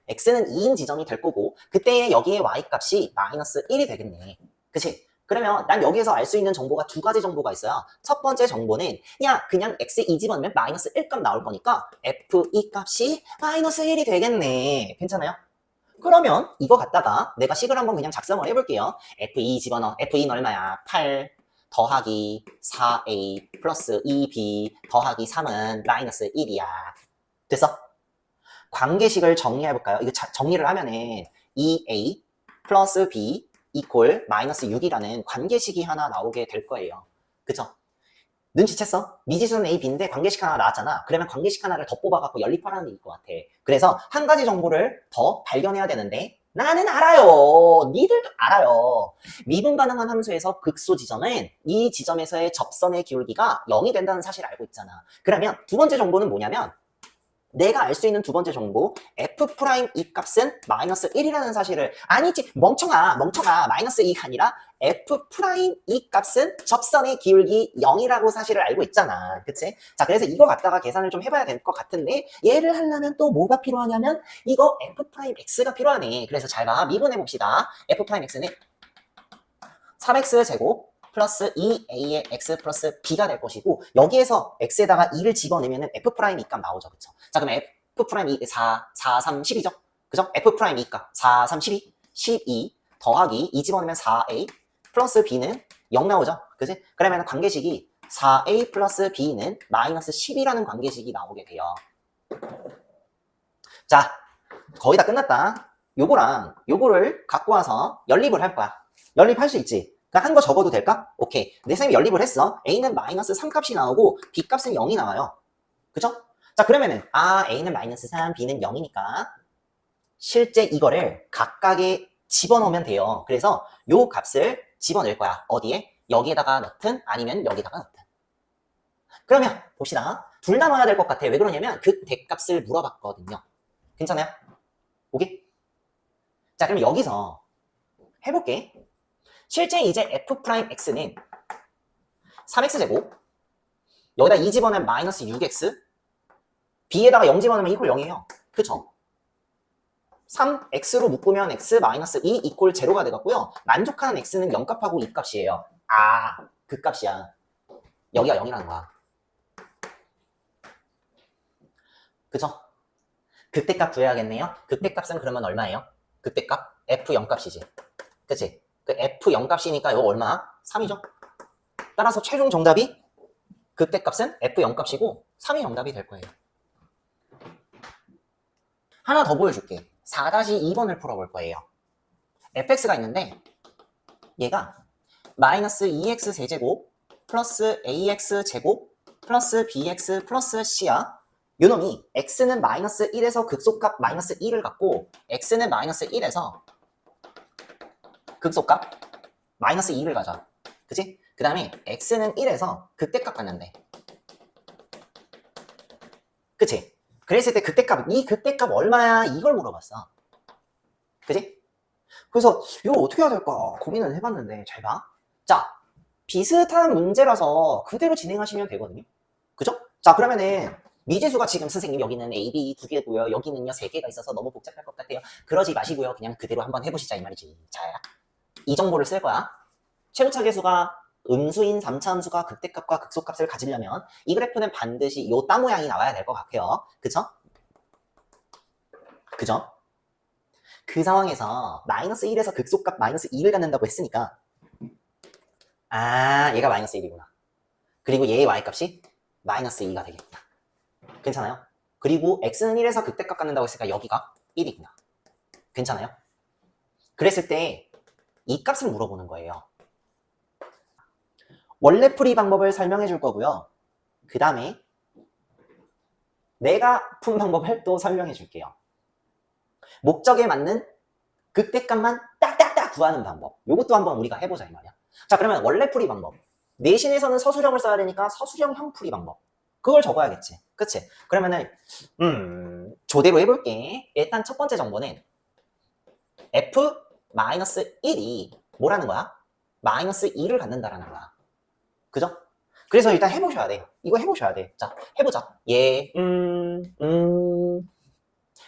x는 2인 지점이 될 거고 그때 여기에 y값이 마이너스 1이 되겠네. 그치? 그러면 난 여기에서 알 수 있는 정보가 두 가지 정보가 있어요. 첫 번째 정보는 그냥 x 2 집어넣으면 마이너스 1 값 나올 거니까 f2 값이 마이너스 1이 되겠네. 괜찮아요? 그러면 이거 갖다가 내가 식을 한번 그냥 작성을 해볼게요. f2 집어넣어. f2는 얼마야? 8 더하기 4a 플러스 2b 더하기 3은 마이너스 1이야. 됐어? 관계식을 정리해볼까요? 이거 정리를 하면은 2a 플러스 b 이퀄 마이너스 6이라는 관계식이 하나 나오게 될 거예요. 그쵸? 눈치챘어? 미지수는 A, B인데 관계식 하나 나왔잖아. 그러면 관계식 하나를 더 뽑아갖고 연립하라는 얘기일 것 같아. 그래서 한 가지 정보를 더 발견해야 되는데 나는 알아요. 니들도 알아요. 미분 가능한 함수에서 극소 지점은 이 지점에서의 접선의 기울기가 0이 된다는 사실을 알고 있잖아. 그러면 두 번째 정보는 뭐냐면 내가 알 수 있는 두 번째 정보 F'2 값은 마이너스 1이라는 사실을 아니지 멍청아 마이너스 2가 아니라 F'2 값은 접선의 기울기 0이라고 사실을 알고 있잖아. 그치? 자 그래서 이거 갖다가 계산을 좀 해봐야 될 것 같은데 얘를 하려면 또 뭐가 필요하냐면 이거 F'X가 필요하네. 그래서 잘 봐. 미분해 봅시다. F'X는 3x 제곱 플러스 2a의 x 플러스 b가 될 것이고 여기에서 x에다가 2를 집어넣으면 F'2 값 나오죠. 그쵸? 자 그럼 F'2 4, 3, 10이죠. 그죠? F'2 값 4, 3, 12 12 더하기 2 집어넣으면 4a 플러스 b는 0 나오죠. 그지? 그러면 관계식이 4a 플러스 b는 마이너스 10이라는 관계식이 나오게 돼요. 자 거의 다 끝났다. 요거랑 요거를 갖고 와서 연립을 할 거야. 연립할 수 있지? 한 거 적어도 될까? 오케이. 내 쌤이 연립을 했어. A는 마이너스 3값이 나오고 B 값은 0이 나와요. 그죠? 자 그러면은 A는 마이너스 3, B는 0이니까 실제 이거를 각각에 집어넣으면 돼요. 그래서 요 값을 집어넣을 거야. 어디에? 여기에다가 넣든 아니면 여기다가 넣든. 그러면 봅시다. 둘 다 넣어야 될 것 같아. 왜 그러냐면 그 대값을 물어봤거든요. 괜찮아요? 오케이? 자 그럼 여기서 해볼게. 실제 이제 F'X는 3x제곱 여기다 2 집어넣으면 마이너스 6x b에다가 0 집어넣으면 이퀄 0이에요. 그쵸? 3x로 묶으면 x 마이너스 2 이퀄 0가 되겠고요. 만족하는 x는 0값하고 2값이에요. 그 값이야. 여기가 0이라는 거야. 그쵸? 극대값 구해야겠네요. 극대값은 그러면 얼마예요? 극대값? F0 값이지. 그치? 그 F0 값이니까 이거 얼마? 3이죠? 따라서 최종 정답이 극대값은 F0 값이고 3이 정답이 될 거예요. 하나 더 보여줄게. 4-2번을 풀어볼 거예요. fx가 있는데 얘가 마이너스 2x 세제곱 플러스 ax 제곱 플러스 bx 플러스 c야. 요놈이 x는 마이너스 1에서 극소값 마이너스 1을 갖고 x는 마이너스 1에서 극소값 마이너스 2를 가져. 그치? 그 다음에 x는 1에서 극대값 갖는데. 그치? 그랬을 때 극대값, 이 극대값 얼마야? 이걸 물어봤어. 그치? 그래서 이거 어떻게 해야 될까 고민을 해봤는데 잘 봐. 자, 비슷한 문제라서 그대로 진행하시면 되거든요. 그죠? 자, 그러면은 미지수가 지금 선생님 여기는 A, B 두 개고요. 여기는요 3개가 있어서 너무 복잡할 것 같아요. 그러지 마시고요. 그냥 그대로 한번 해보시자 이 말이지. 자, 이 정보를 쓸 거야. 최고차 계수가 음수인 3차 함수가 극대값과 극소값을 가지려면 이 그래프는 반드시 요 따 모양이 나와야 될 것 같아요. 그쵸? 그죠? 그 상황에서 마이너스 1에서 극소값 마이너스 2를 갖는다고 했으니까 얘가 마이너스 1이구나. 그리고 얘의 y값이 마이너스 2가 되겠구나. 괜찮아요? 그리고 x는 1에서 극대값 갖는다고 했으니까 여기가 1이구나. 괜찮아요? 그랬을 때 이 값을 물어보는 거예요. 원래 풀이 방법을 설명해 줄 거고요. 그 다음에 내가 푼 방법을 또 설명해 줄게요. 목적에 맞는 극대값만 딱딱딱 구하는 방법. 이것도 한번 우리가 해보자 이 말이야. 자 그러면 원래 풀이 방법. 내신에서는 서술형을 써야 되니까 서술형형 풀이 방법. 그걸 적어야겠지. 그치? 그러면은 조대로 해볼게. 일단 첫 번째 정보는 F-1이 뭐라는 거야? 마이너스 2를 갖는다라는 거야. 그죠? 그래서 일단 해보셔야 돼. 이거 해보셔야 돼. 자, 해보자.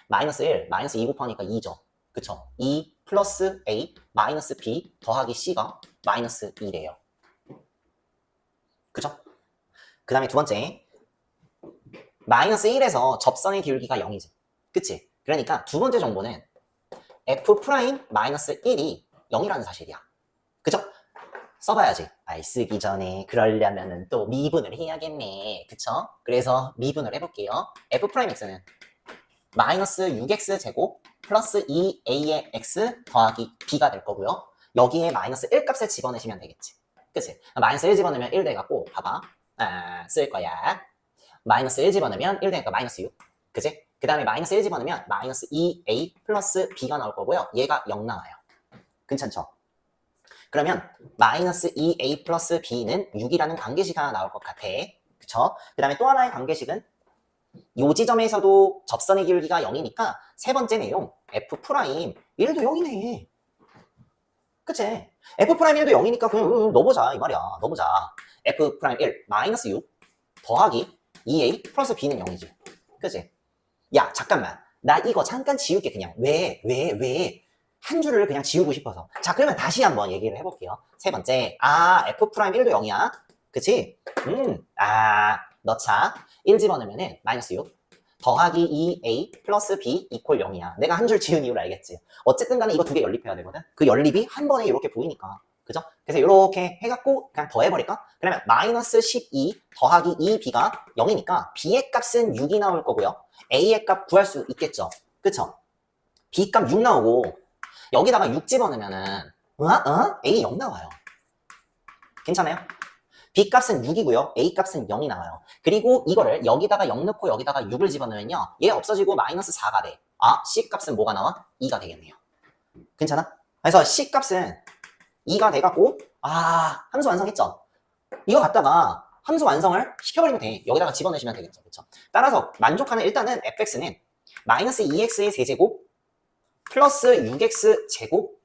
마이너스 1, 마이너스 2 곱하니까 2죠. 그쵸? 2 플러스 A 마이너스 B 더하기 C가 마이너스 2래요. 그죠? 그 다음에 두 번째 마이너스 1에서 접선의 기울기가 0이지. 그치? 그러니까 두 번째 정보는 F' 마이너스 1이 0이라는 사실이야. 그죠? 써봐야지. 쓰기 전에 그러려면은 또 미분을 해야겠네. 그쵸? 그래서 미분을 해볼게요. F'X는 마이너스 6x 제곱 플러스 2a의 x 더하기 b가 될 거고요. 여기에 마이너스 1 값을 집어넣으시면 되겠지. 그치? 마이너스 1 집어넣으면 1 돼갖고 봐봐. 쓸 거야. 마이너스 1 집어넣으면 1 되니까 마이너스 6. 그치? 그 다음에 마이너스 1 집어넣으면 마이너스 2a 플러스 b가 나올 거고요. 얘가 0 나와요. 괜찮죠? 그러면 마이너스 2a 플러스 b는 6이라는 관계식 하나 나올 것 같아. 그쵸? 그 다음에 또 하나의 관계식은 이 지점에서도 접선의 기울기가 0이니까 세 번째 내용 f 프라임 1도 0이네. 그치? f 프라임 1도 0이니까 그냥 넣어보자 이 말이야. 넣어보자. f 프라임 1 마이너스 6 더하기 2a 플러스 b는 0이지. 그치? 야 잠깐만 나 이거 잠깐 지울게. 그냥 왜 한 줄을 그냥 지우고 싶어서. 자 그러면 다시 한번 얘기를 해볼게요. 세 번째 f 프라임 1도 0이야. 그치? 넣자. 1 집어넣으면은 마이너스 6 더하기 2a 플러스 b 이퀄 0이야. 내가 한 줄 지운 이유를 알겠지? 어쨌든 간에 이거 두 개 연립해야 되거든. 그 연립이 한 번에 이렇게 보이니까. 그죠? 그래서 이렇게 해갖고 그냥 더해버릴까? 그러면 마이너스 12 더하기 2b가 0이니까 b의 값은 6이 나올 거고요. a의 값 구할 수 있겠죠? 그쵸? b 값 6 나오고 여기다가 6 집어넣으면은 a 0 나와요. 괜찮아요? b 값은 6이고요. a 값은 0이 나와요. 그리고 이거를 여기다가 0 넣고 여기다가 6을 집어넣으면요. 얘 없어지고 마이너스 4가 돼. c 값은 뭐가 나와? 2가 되겠네요. 괜찮아? 그래서 c 값은 2가 돼갖고 함수 완성했죠? 이거 갖다가 함수 완성을 시켜버리면 돼. 여기다가 집어넣으시면 되겠죠. 그쵸? 따라서 만족하는 일단은 fx는 마이너스 2x의 세제곱 플러스 6x 제곱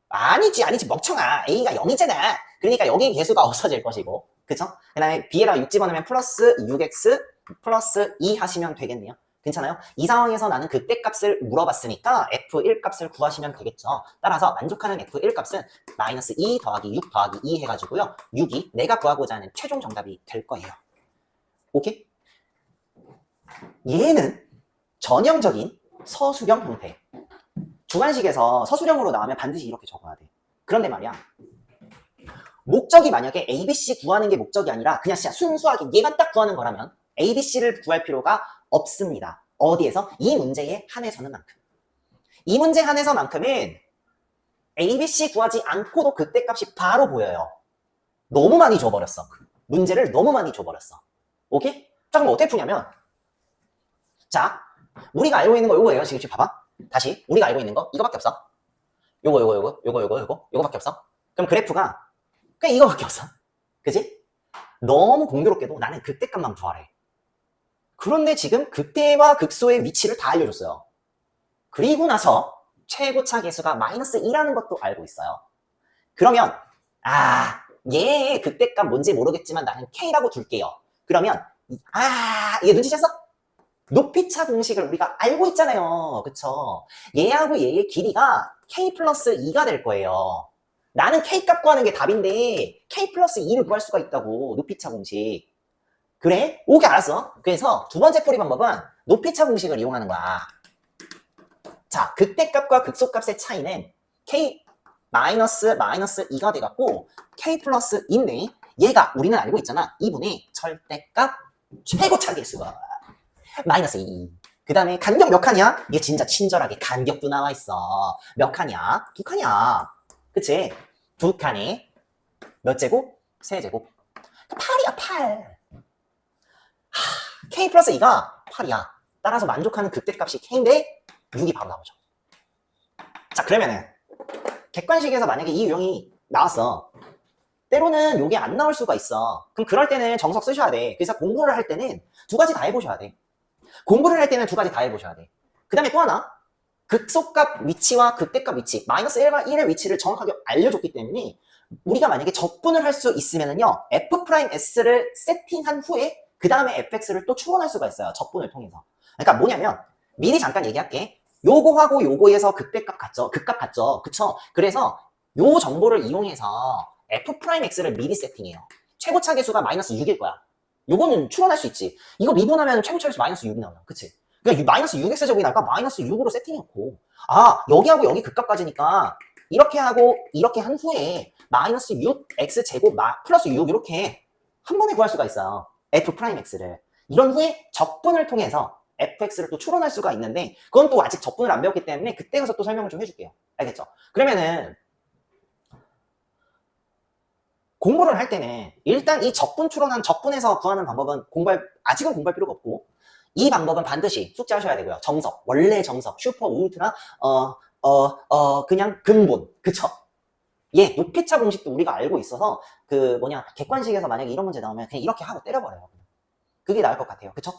아니지 멍청아. a가 0이잖아. 그러니까 여기 개수가 없어질 것이고 그쵸? 그 다음에 b에다가 6 집어넣으면 플러스 6x 플러스 2 하시면 되겠네요. 괜찮아요? 이 상황에서 나는 그때 값을 물어봤으니까 f1 값을 구하시면 되겠죠. 따라서 만족하는 f1 값은 마이너스 2 더하기 6 더하기 2 해가지고요. 6이 내가 구하고자 하는 최종 정답이 될 거예요. 오케이? 얘는 전형적인 서술형 형태. 주관식에서 서술형으로 나오면 반드시 이렇게 적어야 돼. 그런데 말이야. 목적이 만약에 ABC 구하는 게 목적이 아니라 그냥 진짜 순수하게 얘만 딱 구하는 거라면 ABC를 구할 필요가 없습니다. 어디에서? 이 문제에 한해서는만큼. 이 문제에 한해서만큼은 ABC 구하지 않고도 그때 값이 바로 보여요. 너무 많이 줘버렸어. 문제를 너무 많이 줘버렸어. 오케이? 자, 그럼 어떻게 푸냐면 자, 우리가 알고 있는 거 요거예요. 지금 봐봐. 다시 우리가 알고 있는 거 이거밖에 없어. 요거밖에 없어. 그럼 그래프가 그냥 이거밖에 없어. 그치? 너무 공교롭게도 나는 극대값만 구하래. 그런데 지금 극대와 극소의 위치를 다 알려줬어요. 그리고 나서 최고차 계수가 마이너스 2라는 것도 알고 있어요. 그러면 얘의 극대값 뭔지 모르겠지만 나는 K라고 둘게요. 그러면 이게 눈치챘어? 높이차 공식을 우리가 알고 있잖아요. 그쵸? 얘하고 얘의 길이가 K 플러스 2가 될 거예요. 나는 K값 구하는 게 답인데 K 플러스 2를 구할 수가 있다고. 높이차 공식. 그래? 오케이, 알았어. 그래서 두 번째 풀이 방법은 높이차 공식을 이용하는 거야. 자, 극대값과 극소값의 차이는 K 마이너스 2가 돼갖고 K 플러스 2인데 얘가 우리는 알고 있잖아. 2분의 절대값 최고차 계수가 마이너스 2. 그 다음에 간격 몇 칸이야? 이게 진짜 친절하게 간격도 나와 있어. 몇 칸이야? 2칸이야. 그치? 2칸이 몇 제곱? 3제곱. 8이야, 8. K 플러스 2가 8이야. 따라서 만족하는 극대값이 K인데 6이 바로 나오죠. 자, 그러면은 객관식에서 만약에 이 유형이 나왔어. 때로는 이게 안 나올 수가 있어. 그럼 그럴 때는 정석 쓰셔야 돼. 그래서 공부를 할 때는 두 가지 다 해보셔야 돼. 공부를 할 때는 두 가지 다 해보셔야 돼. 그 다음에 또 하나, 극소값 위치와 극대값 위치, 마이너스 1과 1의 위치를 정확하게 알려줬기 때문에 우리가 만약에 적분을 할 수 있으면은요, F'S를 세팅한 후에 그 다음에 fx를 또 추론할 수가 있어요. 적분을 통해서. 그러니까 뭐냐면 미리 잠깐 얘기할게. 요거하고 요거에서 극대값 같죠? 극값 같죠? 그쵸? 그래서 요 정보를 이용해서 f'x를 미리 세팅해요. 최고차 계수가 마이너스 6일 거야. 요거는 추론할 수 있지. 이거 미분하면 최고차 계수 마이너스 6이 나와요. 그치? 그러니까 마이너스 6x 제곱이 나니까 마이너스 6으로 세팅해놓고 여기하고 여기 극값까지니까 이렇게 하고 이렇게 한 후에 마이너스 6x 제곱 플러스 6 이렇게 한 번에 구할 수가 있어요. f'x를. 이런 후에 적분을 통해서 fx를 또 추론할 수가 있는데 그건 또 아직 적분을 안 배웠기 때문에 그때 가서 또 설명을 좀 해줄게요. 알겠죠? 그러면은 공부를 할 때는 일단 이 적분 추론한 적분에서 구하는 방법은 아직은 공부할 필요가 없고 이 방법은 반드시 숙지하셔야 되고요. 정석, 원래 정석, 슈퍼, 울트라, 그냥 근본, 그쵸? 예, 높이차 공식도 우리가 알고 있어서 객관식에서 만약에 이런 문제 나오면 그냥 이렇게 하고 때려버려요. 그게 나을 것 같아요. 그쵸?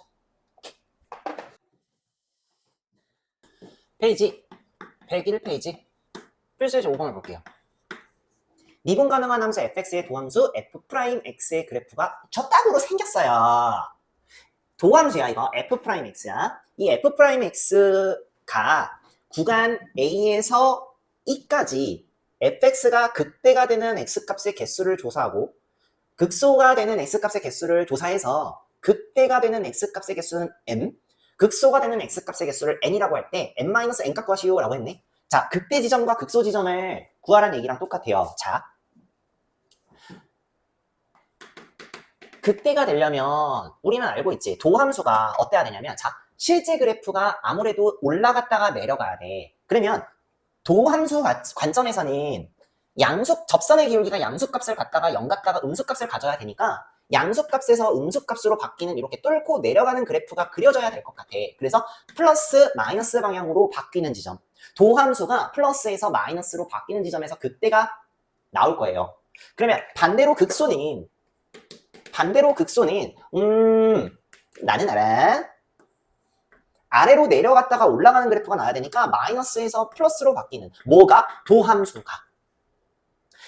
페이지 101페이지 필수의 5번을 볼게요. 미분 가능한 함수 fx의 도함수 f'x의 그래프가 저 딱으로 생겼어요. 도함수야 이거 f'x야. 이 f'x가 구간 A에서 E까지 fx가 극대가 되는 x값의 개수를 조사하고 극소가 되는 x값의 개수를 조사해서 극대가 되는 x값의 개수는 m, 극소가 되는 x값의 개수를 n이라고 할 때 n-n값 구하시오 라고 했네. 자, 극대 지점과 극소 지점을 구하라는 얘기랑 똑같아요. 자, 극대가 되려면 우리는 알고 있지. 도함수가 어때야 되냐면, 자, 실제 그래프가 아무래도 올라갔다가 내려가야 돼. 그러면 도함수 관점에서는 접선의 기울기가 양수값을 갖다가 0 갖다가 음수값을 가져야 되니까 양수값에서 음수값으로 바뀌는 이렇게 뚫고 내려가는 그래프가 그려져야 될 것 같아. 그래서 플러스 마이너스 방향으로 바뀌는 지점, 도함수가 플러스에서 마이너스로 바뀌는 지점에서 그때가 나올 거예요. 그러면 반대로 극소는 나는 알아. 아래로 내려갔다가 올라가는 그래프가 나와야 되니까 마이너스에서 플러스로 바뀌는 뭐가? 도함수가.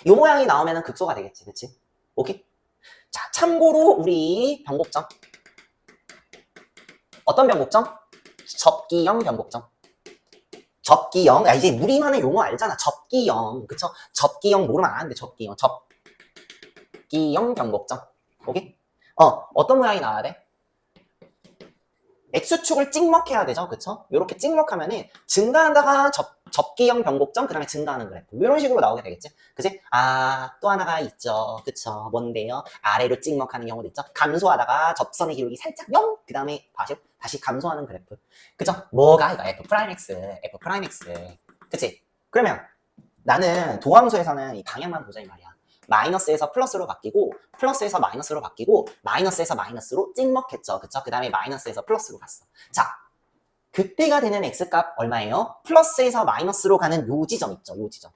이 모양이 나오면 극소가 되겠지. 그치? 오케이? 자, 참고로 우리 변곡점. 어떤 변곡점? 접기형 변곡점. 접기형. 야, 이제 우리만의 용어 알잖아. 접기형. 그쵸? 접기형 모르면 안 돼. 접기형. 접기형 변곡점. 오케이? 어떤 모양이 나와야 돼? X축을 찍먹해야 되죠. 그쵸? 이렇게 찍먹하면은 증가하다가 접기형 변곡점, 그 다음에 증가하는 그래프. 이런 식으로 나오게 되겠지? 그치? 또 하나가 있죠. 그쵸? 뭔데요? 아래로 찍먹하는 경우도 있죠? 감소하다가 접선의 기울기 살짝 0, 그 다음에 다시 감소하는 그래프. 그쵸? 뭐가 이거? F'X. 그치? 그러면 나는 도함수에서는 이 방향만 보자 이 말이야. 마이너스에서 플러스로 바뀌고 플러스에서 마이너스로 바뀌고 마이너스에서 마이너스로 찍먹했죠. 그쵸? 그 다음에 마이너스에서 플러스로 갔어. 자, 극대가 되는 x값 얼마예요? 플러스에서 마이너스로 가는 요 지점 있죠. 요 지점.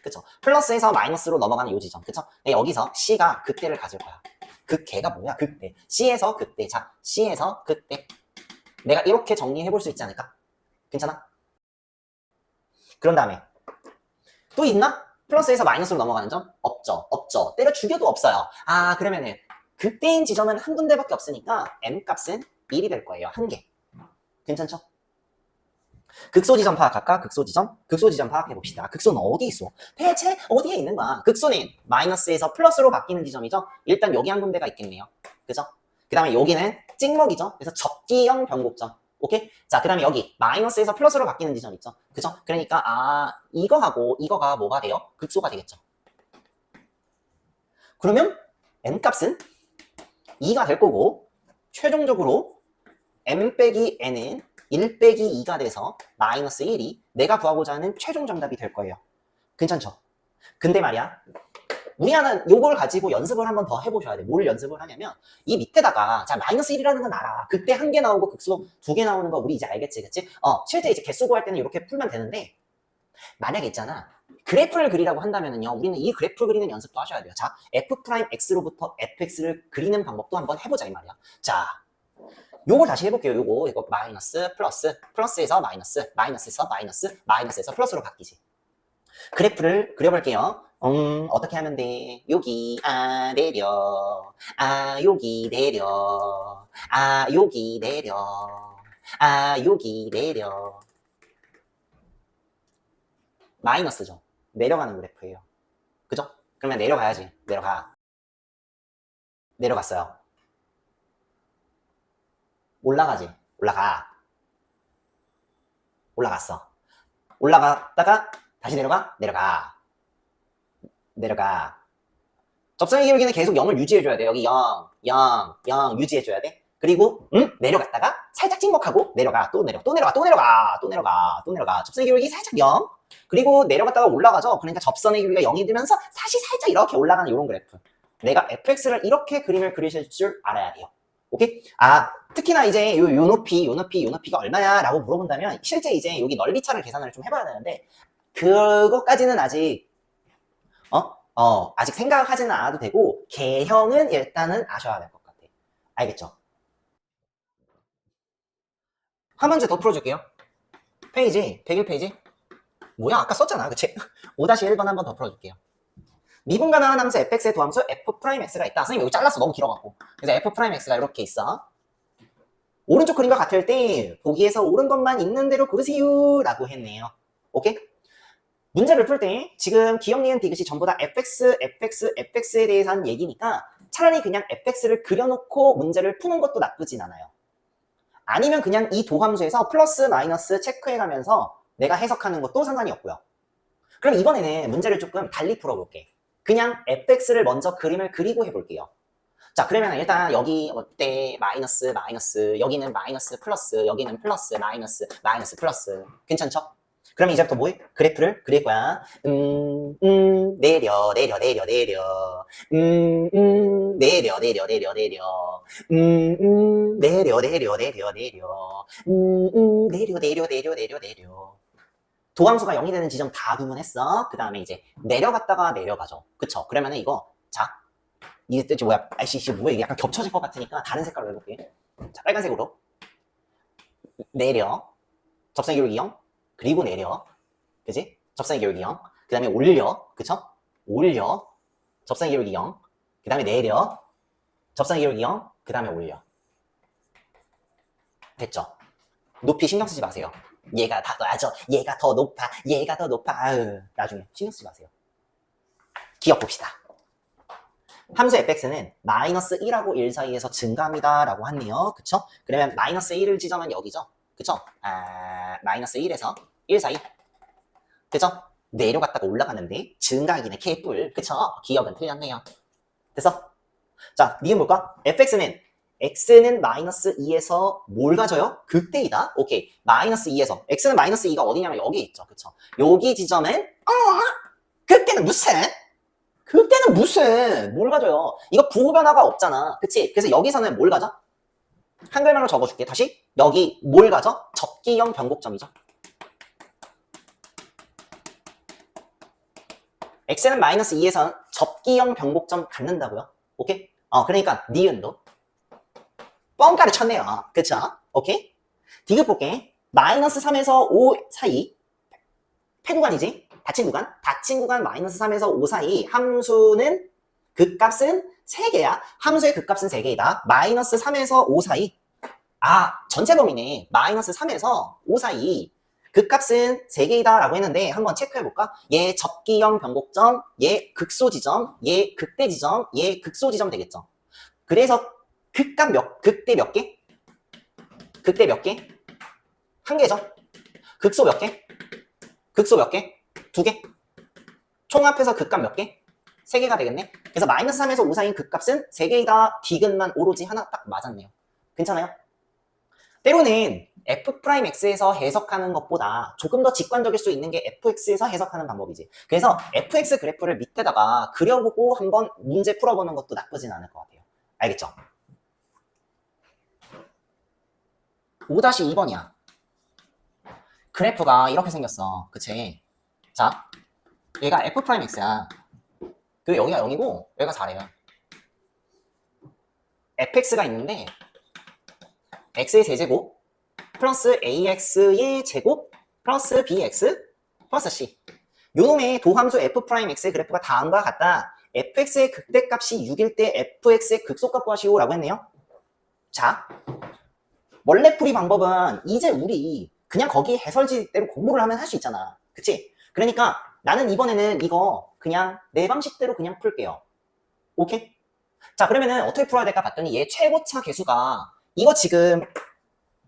그쵸? 플러스에서 마이너스로 넘어가는 요 지점. 그쵸? 여기서 C가 극대를 가질 거야. 극대가 뭐야? 극대. C에서 극대. 자, C에서 극대. 내가 이렇게 정리해 볼 수 있지 않을까? 괜찮아? 그런 다음에 또 있나? 플러스에서 마이너스로 넘어가는 점? 없죠. 때려 죽여도 없어요. 그러면은 극대인 지점은 한 군데밖에 없으니까 m값은 1이 될 거예요. 한 개. 괜찮죠? 극소 지점 파악할까? 극소 지점 파악해 봅시다. 극소는 어디 있어? 대체 어디에 있는 거야? 극소는 마이너스에서 플러스로 바뀌는 지점이죠. 일단 여기 한 군데가 있겠네요. 그죠? 그 다음에 여기는 찍먹이죠. 그래서 접기형 변곡점. 오케이? 자, 그 다음에 여기 마이너스에서 플러스로 바뀌는 지점 있죠. 그죠? 그러니까 이거하고 이거가 뭐가 돼요? 극소가 되겠죠. 그러면 n값은 2가 될 거고 최종적으로 m 빼기 n은 1 빼기 2가 돼서 마이너스 1이 내가 구하고자 하는 최종 정답이 될 거예요. 괜찮죠? 근데 말이야, 우리는 요걸 가지고 연습을 한번 더 해보셔야 돼. 뭘 연습을 하냐면 이 밑에다가 자 마이너스 1이라는 건 알아. 그때 한 개 나오고 극소 2개 나오는 거 우리 이제 알겠지, 그치? 실제 이제 개수 구할 때는 이렇게 풀면 되는데 만약에 있잖아, 그래프를 그리라고 한다면은요, 우리는 이 그래프 그리는 연습도 하셔야 돼요. 자, f'x로부터 fx를 그리는 방법도 한번 해보자 이 말이야. 자, 요걸 다시 해볼게요. 이거 마이너스 플러스에서 마이너스, 마이너스에서 마이너스, 마이너스에서 플러스로 바뀌지. 그래프를 그려볼게요. 어떻게 하면 돼? 여기 내려, 여기 내려, 여기 내려, 여기 내려. 마이너스죠. 내려가는 그래프예요. 그죠? 그러면 내려가야지. 내려갔어요. 올라가지. 올라갔어. 올라갔다가 다시 내려가. 접선의 기울기는 계속 0을 유지해줘야 돼. 여기 0 유지해줘야 돼. 그리고 내려갔다가 살짝 찍먹하고 내려가, 또 내려가, 또 내려가, 또 내려가, 또 내려가, 또 내려가. 접선의 기울기 살짝 0. 그리고 내려갔다가 올라가죠. 그러니까 접선의 기울기가 0이 되면서 사실 살짝 이렇게 올라가는 이런 그래프. 내가 fx를 이렇게 그림을 그리실 줄 알아야 돼요. 오케이? 특히나 이제 요 높이가 얼마냐 라고 물어본다면 실제 이제 여기 넓이차를 계산을 좀 해봐야 되는데 그것까지는 아직 아직 생각하지는 않아도 되고 개형은 일단은 아셔야 될 것 같아. 알겠죠? 한 문제 더 풀어줄게요. 페이지 101페이지. 뭐야 아까 썼잖아 그치? 5-1번 한 번 더 풀어줄게요. 미분가능한 함수 fx의 도함수 f'x가 있다. 선생님 여기 잘랐어 너무 길어갖고. 그래서 f'x가 이렇게 있어. 오른쪽 그림과 같을 때 보기에서 옳은 것만 있는 대로 고르세요 라고 했네요. 오케이? 문제를 풀 때 지금 기억, 니은, 디귿이 전부 다 fx에 대해서 한 얘기니까 차라리 그냥 fx를 그려놓고 문제를 푸는 것도 나쁘진 않아요. 아니면 그냥 이 도함수에서 플러스 마이너스 체크해가면서 내가 해석하는 것도 상관이 없고요. 그럼 이번에는 문제를 조금 달리 풀어볼게. 그냥 fx를 먼저 그림을 그리고 해볼게요. 자 그러면 일단 여기 어때 마이너스 여기는 마이너스 플러스 여기는 플러스 마이너스 플러스 괜찮죠? 그럼 이제부터 뭐해? 그래프를 그릴 거야. 내려 내려 내려 내려 내려 내려 내려 내려 내려 내려 내려 내려 내려 내려 내려 내려 도함수가 0이 되는 지점 다 구분했어. 그 다음에 이제 내려갔다가 내려가죠. 그쵸? 그러면은 이거 자 이게 뜻이 뭐야? 아이씨 뭐야 이게 약간 겹쳐질 것 같으니까 다른 색깔로 해볼게. 자 빨간색으로 내려 접선의 기울기 0 그리고 내려 그지? 접선의 기울기 0 그 다음에 올려 그쵸? 올려 접선의 기울기 0 그 다음에 내려 접선의 기울기 0 그 다음에 올려. 됐죠? 높이 신경 쓰지 마세요. 얘가 더 낮아 얘가 더 높아 얘가 더 높아 나중에 신경 쓰지 마세요. 기억 봅시다. 함수 fx는 마이너스 1하고 1 사이에서 증가합니다 라고 하네요. 그쵸? 그러면 마이너스 1을 지점은 여기죠. 그쵸? 마이너스 1에서 1 사이. 그쵸? 내려갔다가 올라가는데 증가하기는 개뿔. 그쵸? 기억은 틀렸네요. 됐어? 자, 니은 볼까? fx는 x는 마이너스 2에서 뭘 가져요? 극대이다. 오케이. 마이너스 2에서 x는 마이너스 2가 어디냐면 여기 있죠. 그쵸? 여기 지점은 극대는 무슨? 그때는 무슨 뭘 가져요? 이거 부호 변화가 없잖아. 그치? 그래서 여기서는 뭘 가져? 한글말로 적어줄게. 다시 여기 뭘 가져? 접기형 변곡점이죠. x는 마이너스 2에서 접기형 변곡점 갖는다고요. 오케이? 그러니까 니은도 뻥가를 쳤네요. 그쵸? 오케이? 디귿 볼게. 마이너스 3에서 5 사이 폐구간이지? 닫힌 구간 마이너스 3에서 5 사이 함수는 극값은 3개야. 함수의 극값은 3개이다. 마이너스 3에서 5 사이 전체 범위네. 마이너스 3에서 5 사이 극값은 3개이다 라고 했는데 한번 체크해볼까? 얘 접기형 변곡점, 얘 극소지점, 얘 극대지점, 얘 극소지점 되겠죠. 그래서 극대 몇 개? 극대 몇 개? 한 개죠. 극소 몇 개? 극소 몇 개? 2개? 총합해서 극값 몇 개? 3개가 되겠네. 그래서 마이너스 3에서 5 사이인 극값은 3개이다. 디귿만 오로지 하나 딱 맞았네요. 괜찮아요? 때로는 f'x에서 해석하는 것보다 조금 더 직관적일 수 있는 게 fx에서 해석하는 방법이지. 그래서 fx 그래프를 밑에다가 그려보고 한번 문제 풀어보는 것도 나쁘진 않을 것 같아요. 알겠죠? 5-2번이야. 그래프가 이렇게 생겼어. 그치? 자, 얘가 f'x야. 그 여기가 0이고 여기가 4래요. fx가 있는데 x의 세제곱 플러스 ax의 제곱 플러스 bx 플러스 c. 요놈의 도함수 f'x의 그래프가 다음과 같다. fx의 극대값이 6일 때 fx의 극소값 구하시오 라고 했네요. 자, 원래 풀이 방법은 이제 우리 그냥 거기 해설지대로 공부를 하면 할 수 있잖아. 그치? 그러니까 나는 이번에는 이거 그냥 내 방식대로 그냥 풀게요. 오케이? 자, 그러면은 어떻게 풀어야 될까 봤더니 얘 최고차 계수가 이거 지금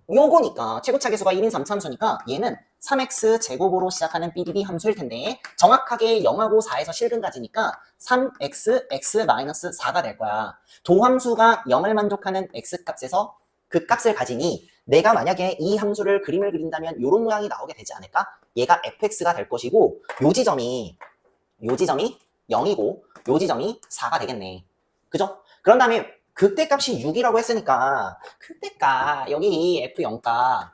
요거니까 최고차 계수가 1인 3차함수니까 얘는 3x 제곱으로 시작하는 BDD 함수일 텐데 정확하게 0하고 4에서 실근까지니까 3x x-4가 될 거야. 도함수가 0을 만족하는 x값에서 그 값을 가지니 내가 만약에 이 함수를 그림을 그린다면 이런 모양이 나오게 되지 않을까? 얘가 fx가 될 것이고 요 지점이 0이고 요 지점이 4가 되겠네. 그죠? 그런 다음에 극대값이 6이라고 했으니까 극대값 여기 f0가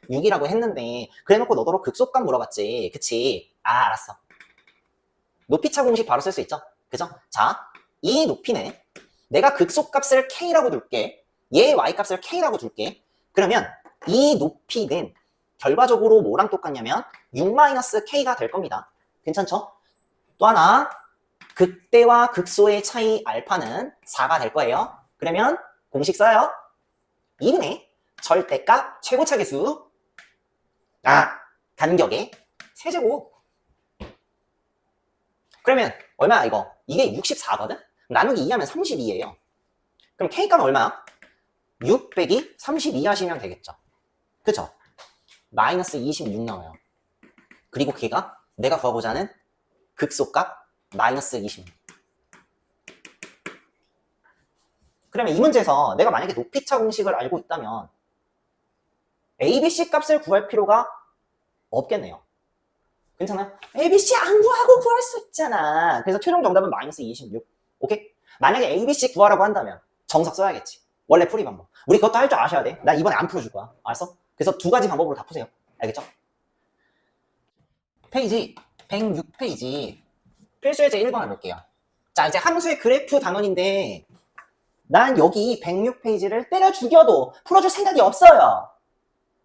6이라고 했는데 그래놓고 너더러 극소값 물어봤지. 그치? 아, 알았어. 높이차 공식 바로 쓸 수 있죠? 그죠? 자, 이 높이는 내가 극소값을 k라고 둘게. 얘 y값을 k라고 둘게. 그러면 이 높이는 결과적으로 뭐랑 똑같냐면 6-k가 될 겁니다. 괜찮죠? 또 하나, 극대와 극소의 차이 알파는 4가 될 거예요. 그러면 공식 써요. 2분의 절대값 최고차계수 간격의 세제곱. 그러면 얼마야 이거? 이게 64거든? 나누기 2하면 32예요. 그럼 k값은 얼마야? 6 빼기 32 하시면 되겠죠. 그쵸? 마이너스 26 나와요. 그리고 걔가 내가 구하고자 하는 극소값 마이너스 26. 그러면 이 문제에서 내가 만약에 높이차 공식을 알고 있다면 ABC 값을 구할 필요가 없겠네요. 괜찮아요? ABC 안 구하고 구할 수 있잖아. 그래서 최종 정답은 마이너스 26. 오케이? 만약에 ABC 구하라고 한다면 정석 써야겠지. 원래 풀이 방법. 우리 그것도 할 줄 아셔야 돼. 나 이번에 안 풀어줄 거야. 알았어? 그래서 두 가지 방법으로 다 푸세요. 알겠죠? 페이지 106페이지 필수예제 1번 해볼게요. 자, 이제 함수의 그래프 단원인데 난 여기 106페이지를 때려 죽여도 풀어줄 생각이 없어요.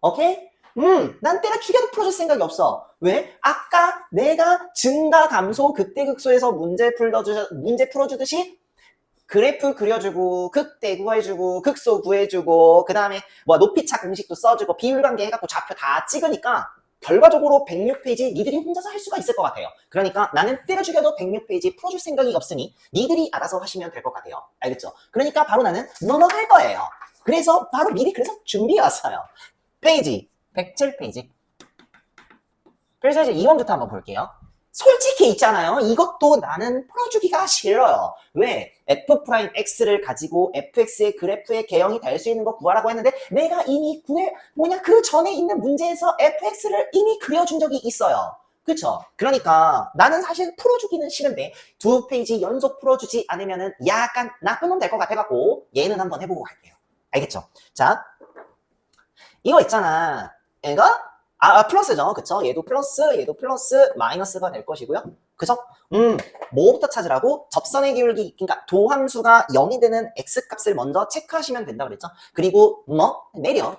오케이? 난 때려 죽여도 풀어줄 생각이 없어. 왜? 아까 내가 증가, 감소, 극대, 극소에서 문제 풀어주듯이 그래프 그려주고, 극대 구해주고, 극소 구해주고, 그 다음에 뭐 높이차 공식도 써주고, 비율관계 해갖고 좌표 다 찍으니까 결과적으로 106페이지 니들이 혼자서 할 수가 있을 것 같아요. 그러니까 나는 때려 죽여도 106페이지 풀어줄 생각이 없으니 니들이 알아서 하시면 될 것 같아요. 알겠죠? 그러니까 바로 나는 넘어갈 거예요. 그래서 바로 미리 그래서 준비해왔어요. 페이지 107페이지 필수예제 2번부터 한번 볼게요. 솔직히 있잖아요. 이것도 나는 풀어주기가 싫어요. 왜? f'x를 가지고 fx의 그래프의 개형이 될 수 있는 거 구하라고 했는데 내가 이미 그 전에 있는 문제에서 fx를 이미 그려준 적이 있어요. 그쵸? 그러니까 나는 사실 풀어주기는 싫은데 2페이지 연속 풀어주지 않으면은 약간 나쁜 놈 될 것 같아갖고 얘는 한번 해보고 갈게요. 알겠죠? 자, 이거 있잖아. 얘가 플러스죠. 그쵸? 얘도 플러스, 마이너스가 될 것이고요. 그죠? 뭐부터 찾으라고? 접선의 기울기, 그러니까 도함수가 0이 되는 x값을 먼저 체크하시면 된다 그랬죠? 그리고 내려.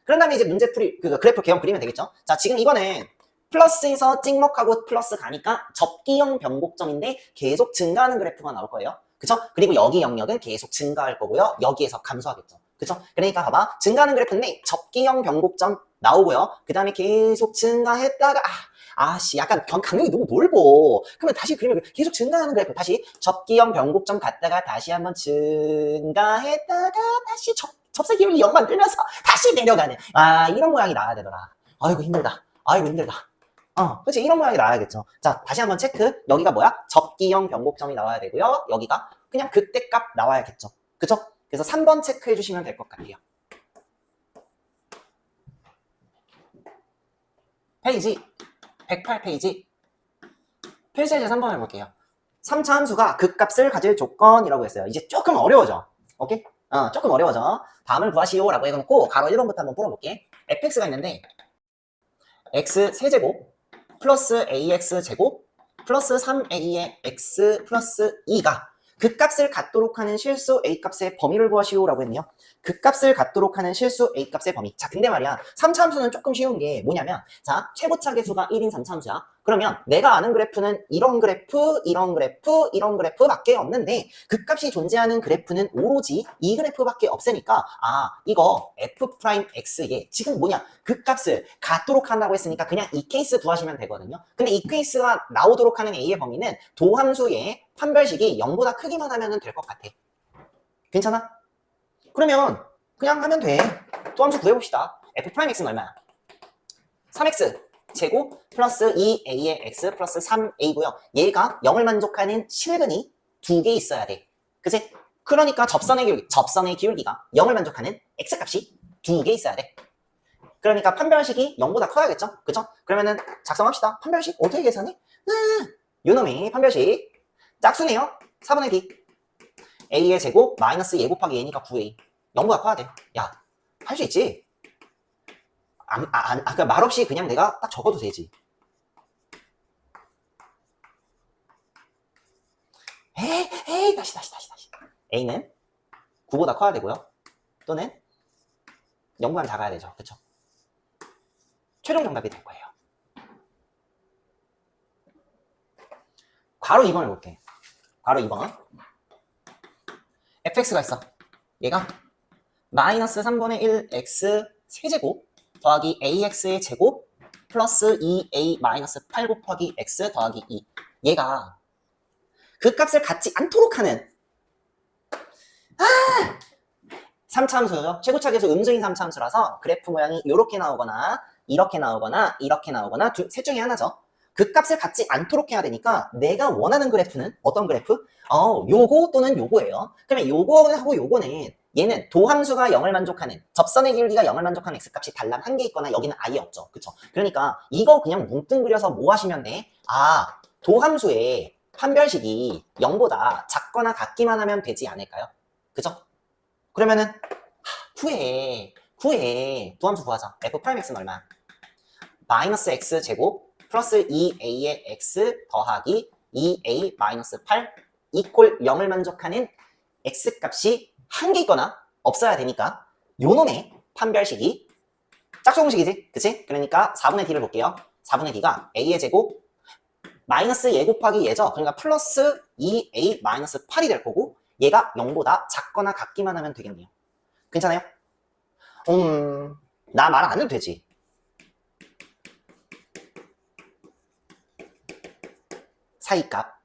그런 다음에 이제 문제풀이, 그래프 개형 그리면 되겠죠? 자, 지금 이거는 플러스에서 찍먹하고 플러스 가니까 접기형 변곡점인데 계속 증가하는 그래프가 나올 거예요. 그쵸? 그리고 여기 영역은 계속 증가할 거고요. 여기에서 감소하겠죠. 그쵸? 그러니까 봐봐. 증가하는 그래프인데 접기형 변곡점 나오고요. 그 다음에 계속 증가했다가 약간 강력이 너무 넓어. 그러면 다시 그리면 계속 증가하는 그래프. 다시 접기형 변곡점 갔다가 다시 한번 증가했다가 다시 접세 기울기 0 만들면서 다시 내려가는 이런 모양이 나와야 되더라. 아이고 힘들다. 그치, 이런 모양이 나와야겠죠. 자, 다시 한번 체크. 여기가 뭐야? 접기형 변곡점이 나와야 되고요. 여기가 그냥 극대값 나와야겠죠. 그쵸? 그래서 3번 체크해 주시면 될 것 같아요. 페이지 108페이지 필수예제 3번 해볼게요. 3차 함수가 극값을 가질 조건이라고 했어요. 이제 조금 어려워져. 오케이? 조금 어려워져. 다음을 구하시오 라고 해놓고 가로 1번부터 한번 풀어볼게. fx가 있는데 x 세제곱 플러스 ax 제곱 플러스 3a의 x 플러스 2가 극값을 갖도록 하는 실수 a값의 범위를 구하시오 라고 했네요. 극값을 갖도록 하는 실수 a값의 범위. 자, 근데 말이야 3차 함수는 조금 쉬운 게 뭐냐면 자, 최고차 계수가 1인 3차 함수야. 그러면 내가 아는 그래프는 이런 그래프밖에 없는데 극값이 존재하는 그래프는 오로지 이 그래프밖에 없으니까 이거 f'x에 지금 뭐냐 극값을 갖도록 한다고 했으니까 그냥 이 케이스 구하시면 되거든요. 근데 이 케이스가 나오도록 하는 a의 범위는 도함수의 판별식이 0보다 크기만 하면 될 것 같아. 괜찮아? 그러면 그냥 하면 돼. 도함수 구해봅시다. f'x는 얼마야? 3x 제곱 플러스 2a의 x 플러스 3a고요. 얘가 0을 만족하는 실근이 2개 있어야 돼. 그치? 그러니까 접선의 기울기가 0을 만족하는 x값이 2개 있어야 돼. 그러니까 판별식이 0보다 커야겠죠? 그쵸? 그러면은 작성합시다. 판별식 어떻게 계산해? 요놈이 판별식 짝수네요. 4분의 d a의 제곱 마이너스 a 곱하기 a니까 9a 0보다 커야 돼. 야, 할 수 있지? 그러니까 말없이 그냥 내가 딱 적어도 되지. 에이, 다시. a는 9보다 커야 되고요. 또는 0보다 작아야 되죠. 그쵸? 최종 정답이 될 거예요. 괄호 2번을 볼게. 괄호 2번. fx가 있어. 얘가 마이너스 3분의 1 x 세제곱 더하기 ax의 제곱 플러스 2a 마이너스 8 곱하기 x 더하기 2. 얘가 그 값을 갖지 않도록 하는 3차함수죠. 최고차계수 음수인 3차함수라서 그래프 모양이 이렇게 나오거나 이렇게 나오거나 이렇게 나오거나 셋 중에 하나죠. 그 값을 갖지 않도록 해야 되니까 내가 원하는 그래프는 어떤 그래프? 요거 또는 요거예요. 그러면 요거하고 요거는 얘는 도함수가 0을 만족하는 접선의 기울기가 0을 만족하는 x값이 단란 한 개 있거나 여기는 아예 없죠. 그쵸? 그러니까 이거 그냥 뭉뚱그려서 뭐 하시면 돼? 도함수의 판별식이 0보다 작거나 같기만 하면 되지 않을까요? 그죠? 그러면은 구해 도함수 구하자. f'x는 얼마? 마이너스 x 제곱 플러스 2a의 x 더하기 2a 마이너스 8 이퀄 0을 만족하는 x값이 한 개 있거나 없어야 되니까 요놈의 판별식이 짝수공식이지? 그치? 그러니까 4분의 d를 볼게요. 4분의 d가 a의 제곱 마이너스 예 곱하기 예죠? 그러니까 플러스 2a 마이너스 8이 될 거고 얘가 0보다 작거나 같기만 하면 되겠네요. 괜찮아요? 나 말 안 해도 되지. 사이값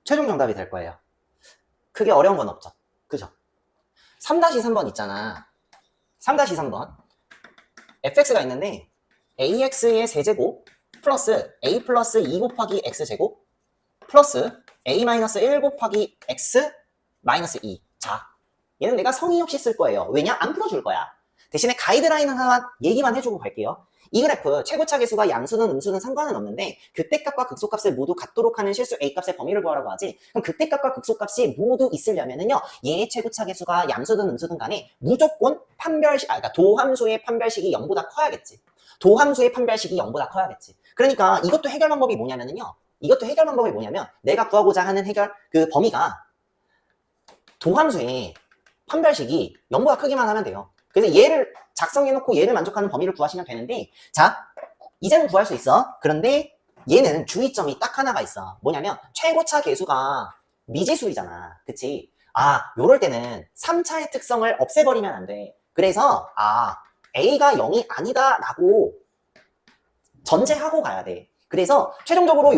최종 정답이 될 거예요. 크게 어려운 건 없죠. 그죠? 3-3번 있잖아. 3-3번 fx가 있는데 ax의 세제곱 플러스 a 플러스 2 곱하기 x제곱 플러스 a 마이너스 1 곱하기 x 마이너스 2. 자, 얘는 내가 성의 없이 쓸 거예요. 왜냐? 안 풀어줄 거야. 대신에 가이드라인은 하나 얘기만 해주고 갈게요. 이 그래프 최고차 계수가 양수는 음수는 상관은 없는데 극대값과 극소값을 모두 같도록 하는 실수 A값의 범위를 구하라고 하지. 그럼 극대값과 극소값이 모두 있으려면은요, 얘의 최고차 계수가 양수든 음수든 간에 무조건 그러니까 도함수의 판별식이 0보다 커야겠지. 도함수의 판별식이 0보다 커야겠지. 그러니까 이것도 해결 방법이 뭐냐면은요, 내가 구하고자 하는 해결 그 범위가 도함수의 판별식이 0보다 크기만 하면 돼요. 그래서 얘를 작성해놓고 얘를 만족하는 범위를 구하시면 되는데, 자, 이제는 구할 수 있어. 그런데 얘는 주의점이 딱 하나가 있어. 뭐냐면 최고차 계수가 미지수이잖아. 그치? 요럴 때는 3차의 특성을 없애버리면 안 돼. 그래서 A가 0이 아니다 라고 전제하고 가야 돼. 그래서 최종적으로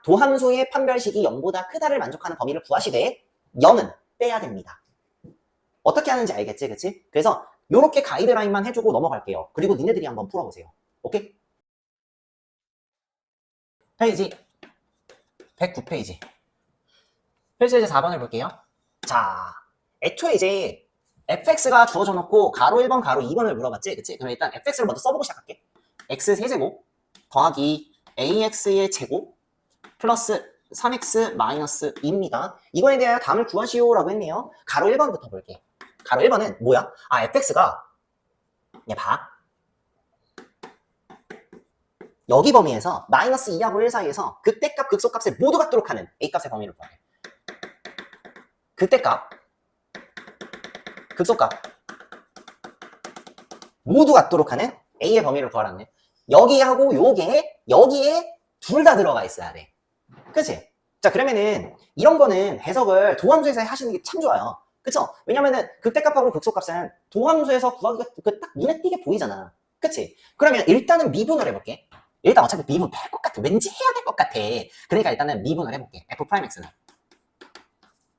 도함수의 판별식이 0보다 크다를 만족하는 범위를 구하시되 0은 빼야 됩니다. 어떻게 하는지 알겠지? 그치? 그래서 요렇게 가이드라인만 해주고 넘어갈게요. 그리고 니네들이 한번 풀어보세요. 오케이? 페이지 109페이지 페이지 이제 4번을 볼게요. 자, 애초에 이제 fx가 주어져 놓고 가로 1번, 가로 2번을 물어봤지? 그치? 그럼 일단 fx를 먼저 써보고 시작할게. x 세제곱 더하기 ax의 제곱 플러스 3x 마이너스 2입니다. 이거에 대하여 답을 구하시오 라고 했네요. 가로 1번부터 볼게. 가로 1번은 뭐야? fx가 얘 봐. 여기 범위에서 마이너스 2하고 1 사이에서 극대값, 극소값을 모두 같도록 하는 A값의 범위를 구하래. 극대값, 극소값 모두 같도록 하는 A의 범위를 구하라네. 여기하고 여기에 둘 다 들어가 있어야 돼. 그치? 자, 그러면은 이런 거는 해석을 도함수에서 하시는 게 참 좋아요. 그쵸? 왜냐면은 극대값하고 극소값은 도함수에서 구하기가 딱 눈에 띄게 보이잖아. 그치? 그러면 일단은 미분을 해볼게. 일단 어차피 미분 될 것 같아. 왠지 해야 될 것 같아. 그러니까 일단은 미분을 해볼게. f'x는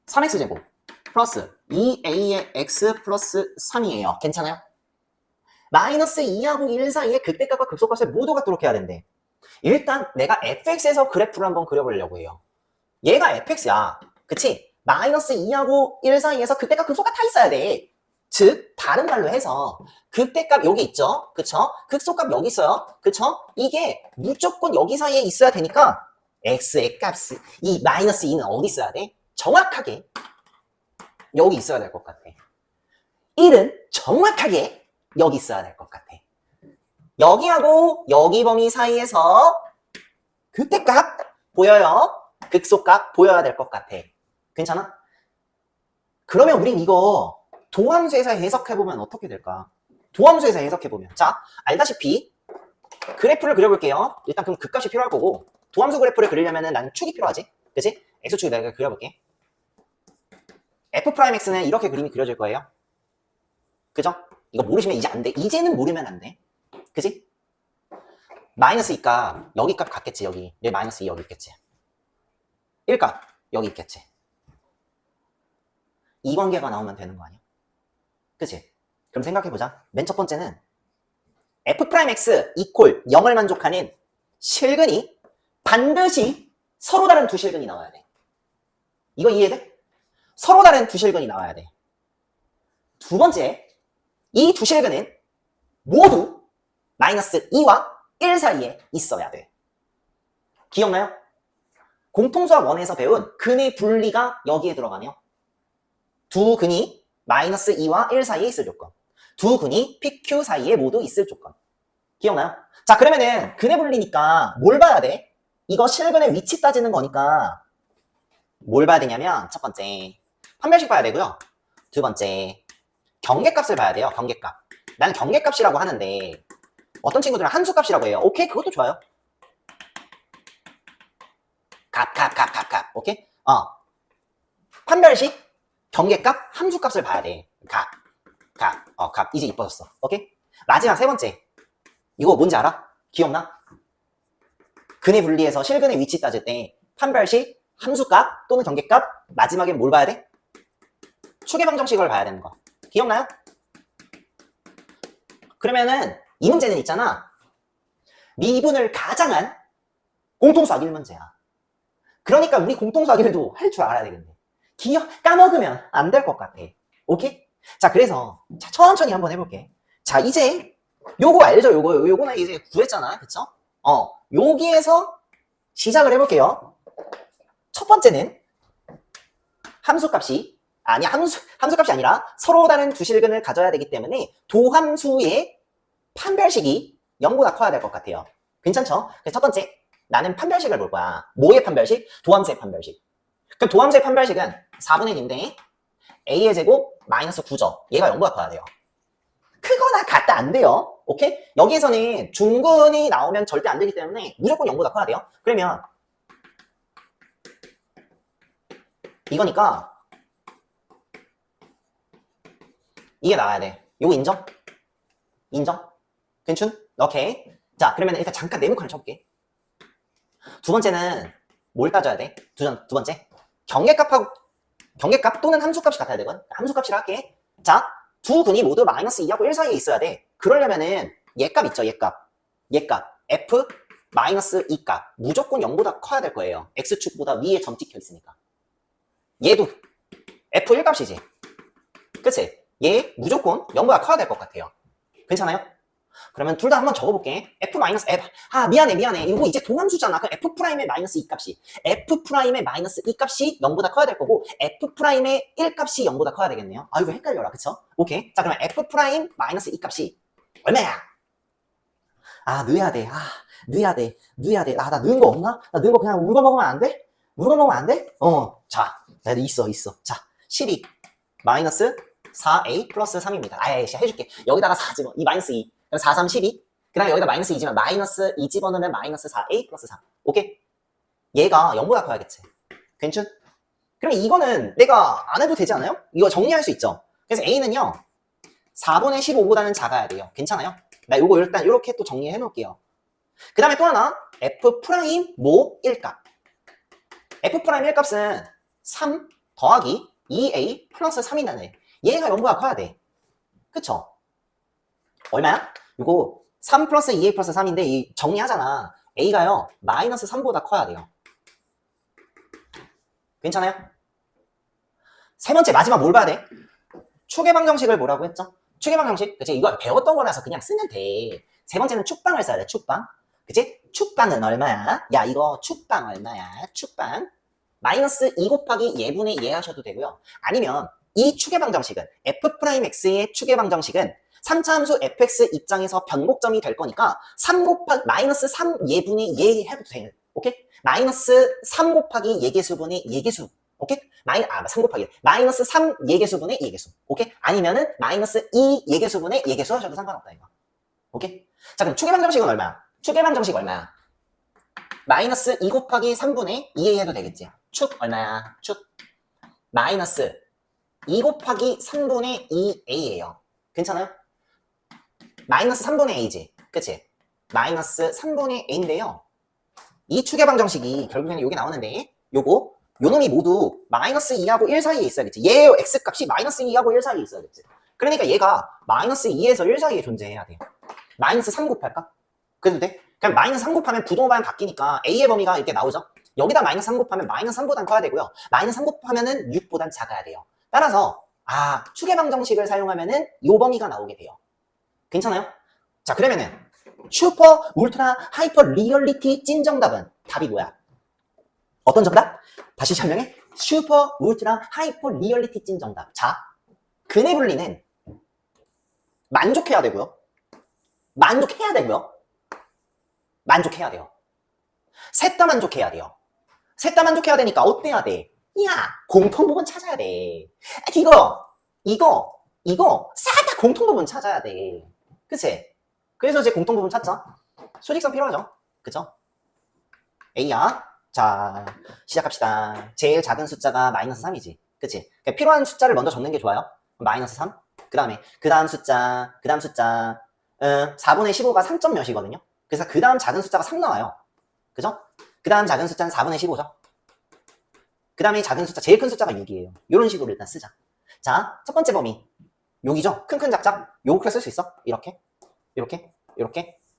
3x제곱 플러스 2a의 x 플러스 3이에요. 괜찮아요? 마이너스 2하고 1 사이에 극대값과 극소값을 모두 같도록 해야 된대. 일단 내가 fx에서 그래프를 한번 그려보려고 해요. 얘가 fx야. 그치? 마이너스 2하고 1 사이에서 극대값 극소가 다 있어야 돼. 즉 다른 말로 해서 극대값 여기 있죠? 그쵸? 극소값 여기 있어요. 그쵸? 이게 무조건 여기 사이에 있어야 되니까 x의 값이 이 마이너스 2는 어디 있어야 돼? 정확하게 여기 있어야 될 것 같아. 1은 정확하게 여기 있어야 될 것 같아. 여기하고 여기 범위 사이에서 극대값 보여요? 극소값 보여야 될 것 같아. 괜찮아? 그러면 우린 이거 도함수에서 해석해보면 어떻게 될까? 도함수에서 해석해보면 자, 알다시피 그래프를 그려볼게요. 일단 그럼 극값이 필요할 거고 도함수 그래프를 그리려면 난 축이 필요하지? 그치? x축 내가 그려볼게. f'x는 이렇게 그림이 그려질 거예요. 그죠? 이거 모르시면 이제 안 돼. 이제는 모르면 안 돼. 그치? 마이너스 2값 여기 값 같겠지. 여기 마이너스 2 여기 있겠지. 1값 여기 있겠지. 이 관계가 나오면 되는 거 아니야? 그치? 그럼 생각해보자. 맨 첫 번째는 f'x 이퀄 0을 만족하는 실근이 반드시 서로 다른 두 실근이 나와야 돼. 이거 이해돼? 서로 다른 두 실근이 나와야 돼. 두 번째, 이 두 실근은 모두 마이너스 2와 1 사이에 있어야 돼. 기억나요? 공통수학 1에서 배운 근의 분리가 여기에 들어가네요. 두 근이 마이너스 2와 1 사이에 있을 조건. 두 근이 PQ 사이에 모두 있을 조건. 기억나요? 자, 그러면은 근의 분리니까 뭘 봐야 돼? 이거 실근의 위치 따지는 거니까 뭘 봐야 되냐면 첫 번째, 판별식 봐야 되고요. 두 번째, 경계값을 봐야 돼요. 경계값. 나는 경계값이라고 하는데 어떤 친구들은 함수값이라고 해요. 오케이, 그것도 좋아요. 값. 오케이? 판별식, 경계값, 함수값을 봐야 돼. 값. 이제 이뻐졌어. 오케이? 마지막 세 번째. 이거 뭔지 알아? 기억나? 근의 분리에서 실근의 위치 따질 때 판별식, 함수값 또는 경계값, 마지막에 뭘 봐야 돼? 축의 방정식을 봐야 되는 거. 기억나요? 그러면은 이 문제는 있잖아. 미분을 가장한 공통수학 1문제야. 그러니까 우리 공통수학 1도 할 줄 알아야 되겠네. 까먹으면 안 될 것 같아. 오케이? 자, 그래서 자, 천천히 한번 해볼게. 자, 이제 요거 알죠? 요거는 이제 구했잖아. 그쵸? 여기에서 시작을 해볼게요. 첫 번째는 함수값이 아니라 서로 다른 두 실근을 가져야 되기 때문에 도함수의 판별식이 0보다 커야 될 것 같아요. 괜찮죠? 그래서 첫 번째, 나는 판별식을 볼 거야. 뭐의 판별식? 도함수의 판별식. 그럼 도함수의 판별식은 4분의 1인데 a의 제곱 마이너스 9죠. 얘가 0보다 커야 돼요. 크거나 같다 안 돼요. 오케이? 여기에서는 중근이 나오면 절대 안 되기 때문에 무조건 0보다 커야 돼요. 그러면 이거니까 이게 나와야 돼. 이거 인정? 인정? 괜춘? 오케이. 자, 그러면 일단 잠깐 네모칸을 쳐볼게. 두 번째는 뭘 따져야 돼? 두 번째, 경계값 또는 함수값이 같아야 되거든. 함수값이라 할게. 자, 두 근이 모두 마이너스 2하고 1 사이에 있어야 돼. 그러려면은 얘값 있죠, 얘값 f 마이너스 2값 무조건 0보다 커야 될 거예요. x축보다 위에 점 찍혀 있으니까. 얘도 f 1값이지. 그치? 얘 무조건 0보다 커야 될 것 같아요. 괜찮아요? 그러면 둘 다 한번 적어볼게. f 마이너스 f. 미안해. 이거 이제 동함수잖아. 그 f'의 마이너스 2값이. f'의 마이너스 2값이 0보다 커야 될 거고, f'의 1값이 0보다 커야 되겠네요. 이거 헷갈려라. 그쵸? 오케이. 자, 그러면 f' 마이너스 2값이 얼마야? 넣어야 돼. 나 넣은 거 없나? 나 넣은 거 그냥 물건 먹으면 안 돼? 물건 먹으면 안 돼? 자, 있어. 자, 12 마이너스 4a 플러스 3입니다. 해줄게. 여기다가 4 집어. 이 마이너스 2. 그럼 4, 3, 12. 그 다음에 여기다 마이너스 2지만 마이너스 2 집어넣으면 마이너스 4a 플러스 3. 오케이? 얘가 0보다 커야겠지. 괜찮? 그러면 이거는 내가 안 해도 되지 않아요? 이거 정리할 수 있죠. 그래서 a는요 4분의 15보다는 작아야 돼요. 괜찮아요? 나 요거 일단 이렇게 또 정리해 놓을게요. 그 다음에 또 하나 f' 모 1값. f' 1값은 3 더하기 2a 플러스 3이라네. 얘가 0보다 커야 돼. 그쵸? 얼마야? 이거 3 플러스 2a 플러스 3인데 이 정리하잖아. a가요 마이너스 3보다 커야 돼요. 괜찮아요? 세 번째 마지막 뭘 봐야 돼? 추계방정식을 뭐라고 했죠? 추계방정식 그치? 이거 배웠던 거라서 그냥 쓰면 돼. 세 번째는 축방을 써야 돼. 축방 그치? 축방은 얼마야? 야 이거 축방 얼마야? 축방 마이너스 2 곱하기 예분의 예 하셔도 되고요. 아니면 이 추계방정식은 f'x의 추계방정식은 3차 함수 fx 입장에서 변곡점이 될 거니까 3 곱하기 마이너스 3 예분의 예 해도 돼. 오케이? 마이너스 3 곱하기 예계수분의 예계수. 오케이? 3 곱하기 마이너스 3 예계수분의 예계수. 오케이? 아니면은 마이너스 2 예계수분의 예계수 하셔도 상관없다 이거. 오케이? 자 그럼 추계방정식은 얼마야? 추계방정식 얼마야? 마이너스 2 곱하기 3분의 2a 해도 되겠지. 축 얼마야? 축 마이너스 2 곱하기 3분의 2a예요. 괜찮아요? 마이너스 3분의 a지. 그치? 마이너스 3분의 a인데요. 이 추계방정식이 결국에는 여기 나오는데 요 놈이 모두 마이너스 2하고 1 사이에 있어야겠지. 얘의 x값이 마이너스 2하고 1 사이에 있어야겠지. 그러니까 얘가 마이너스 2에서 1 사이에 존재해야 돼요. 마이너스 3 곱할까? 그래도 돼? 그냥 마이너스 3 곱하면 부동반 바뀌니까 a의 범위가 이렇게 나오죠. 여기다 마이너스 3 곱하면 마이너스 3보단 커야 되고요. 마이너스 3 곱하면은 6보단 작아야 돼요. 따라서 추계방정식을 사용하면은 요 범위가 나오게 돼요. 괜찮아요? 자 그러면은 슈퍼 울트라 하이퍼 리얼리티 찐 정답은 답이 뭐야? 어떤 정답? 다시 설명해. 슈퍼 울트라 하이퍼 리얼리티 찐 정답. 자 근의 분리는 만족해야 되고요. 만족해야 되고요. 만족해야 돼요. 셋 다 만족해야 돼요. 셋 다 만족해야 되니까 어때야 돼? 야 공통부분 찾아야 돼. 이거 싹 다 공통부분 찾아야 돼. 그치? 그래서 이제 공통부분 찾죠. 수직선 필요하죠. 그쵸? A야. 자 시작합시다. 제일 작은 숫자가 마이너스 3이지. 그치? 그러니까 필요한 숫자를 먼저 적는 게 좋아요. 마이너스 3. 그 다음 숫자 4분의 15가 3점 몇이거든요. 그래서 그 다음 작은 숫자가 3 나와요. 그죠? 그 다음 작은 숫자는 4분의 15죠. 그 다음에 작은 숫자, 제일 큰 숫자가 6이에요. 이런 식으로 일단 쓰자. 자, 첫 번째 범위. 여기죠? 큰 작작. 요렇게 쓸 수 있어. 이렇게.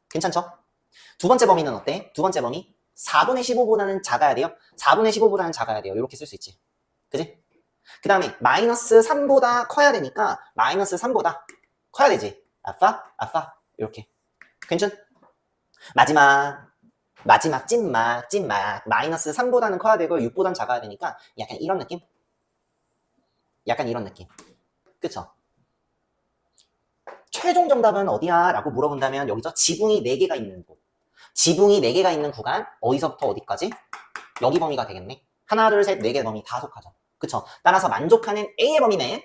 괜찮죠? 두 번째 범위는 어때? 두 번째 범위. 4분의 15보다는 작아야 돼요. 4분의 15보다는 작아야 돼요. 이렇게 쓸 수 있지. 그지? 그 다음에 마이너스 3보다 커야 되니까 마이너스 3보다 커야 되지. 아싸. 이렇게. 괜찮? 마지막 찐막 마이너스 3보다는 커야 되고 6보다는 작아야 되니까 약간 이런 느낌? 그쵸? 최종 정답은 어디야? 라고 물어본다면 여기서 지붕이 4개가 있는 곳. 지붕이 4개가 있는 구간 어디서부터 어디까지? 여기 범위가 되겠네. 하나 둘 셋 4개 범위 다 속하죠. 그쵸? 따라서 만족하는 A의 범위는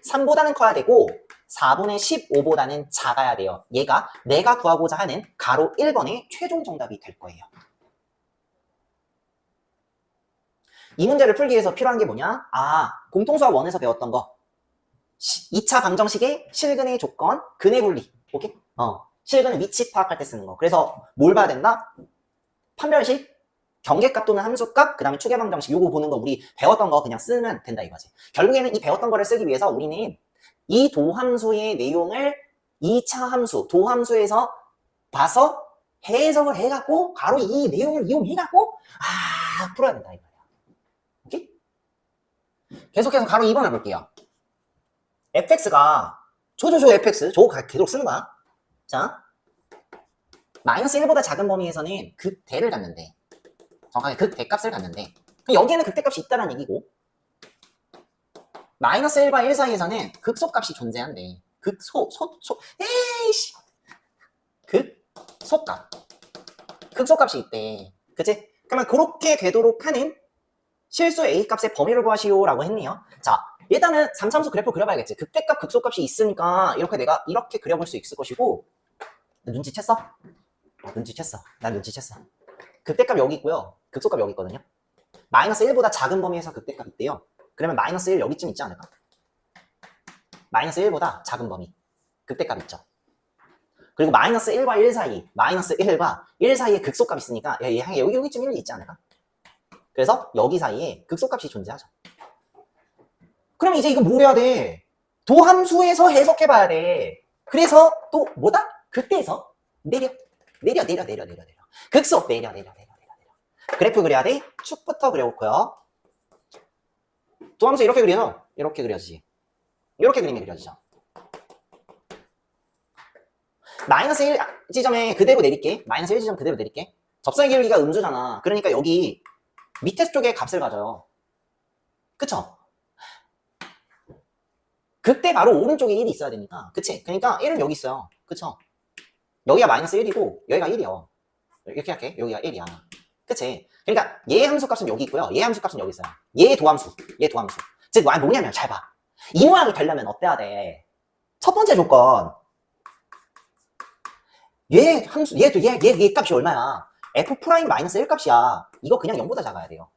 3보다는 커야 되고 4분의 15보다는 작아야 돼요. 얘가 내가 구하고자 하는 가로 1번의 최종 정답이 될 거예요. 이 문제를 풀기 위해서 필요한 게 뭐냐? 공통수학 1에서 배웠던 거. 2차 방정식의 실근의 조건, 근의 분리. 오케이? 실근의 위치 파악할 때 쓰는 거. 그래서 뭘 봐야 된다? 판별식, 경계값 또는 함수값, 그 다음에 추계방정식. 요거 보는 거 우리 배웠던 거 그냥 쓰면 된다 이거지. 결국에는 이 배웠던 거를 쓰기 위해서 우리는 이 도함수의 내용을 2차 함수, 도함수에서 봐서 해석을 해갖고 바로 이 내용을 이용해갖고 풀어야 된다 이거야. 오케이? 계속해서 가로 2번 해볼게요. fx가 fx 저거 계속 쓰는 거야. 자 마이너스 1보다 작은 범위에서는 극대를 갖는데 정확하게 극대값을 갖는데 여기에는 극대값이 있다는 얘기고 마이너스 1과 1 사이에서는 극소값이 존재한대. 극소값이 있대. 그치? 그러면 그렇게 되도록 하는 실수 A값의 범위를 구하시오 라고 했네요. 자 일단은 3참수 그래프 그려봐야겠지. 극대값 극소값이 있으니까 이렇게 내가 이렇게 그려볼 수 있을 것이고 눈치챘어? 난 눈치챘어. 극대값 여기 있고요. 극소값 여기 있거든요. 마이너스 1보다 작은 범위에서 극대값 있대요. 그러면 마이너스 1 여기쯤 있지 않을까? 마이너스 1보다 작은 범위 극대값 있죠. 그리고 마이너스 1과 1 사이 마이너스 1과 1 사이에 극소값 있으니까 여기쯤 1이 있지 않을까? 그래서 여기 사이에 극소값이 존재하죠. 그럼 이제 이거 뭘 해야 돼? 도함수에서 해석해봐야 돼. 그래서 또 뭐다? 그때에서 내려. 극속 내려. 그래프 그려야 돼. 축부터 그려놓고요. 도함수 이렇게 그리죠? 이렇게 그려지지. 이렇게 그림이 그려지죠. 마이너스 1 지점에 그대로 내릴게. 마이너스 1 지점 그대로 내릴게. 접선의 기울기가 음수잖아. 그러니까 여기 밑에 쪽에 값을 가져요. 그쵸? 그때 바로 오른쪽에 1이 있어야 되니까. 그치? 그러니까 1은 여기 있어요. 그쵸? 여기가 마이너스 1이고 여기가 1이요. 이렇게 할게. 여기가 1이야. 그치? 그러니까 얘 함수 값은 여기 있고요. 얘 함수 값은 여기 있어요. 얘 도함수. 즉 뭐냐면 잘 봐. 이 모양이 되려면 어때야 돼? 첫 번째 조건. 얘 함수, 얘 값이 얼마야? f 프라임 마이너스 1 값이야. 이거 그냥 0보다 작아야 돼요.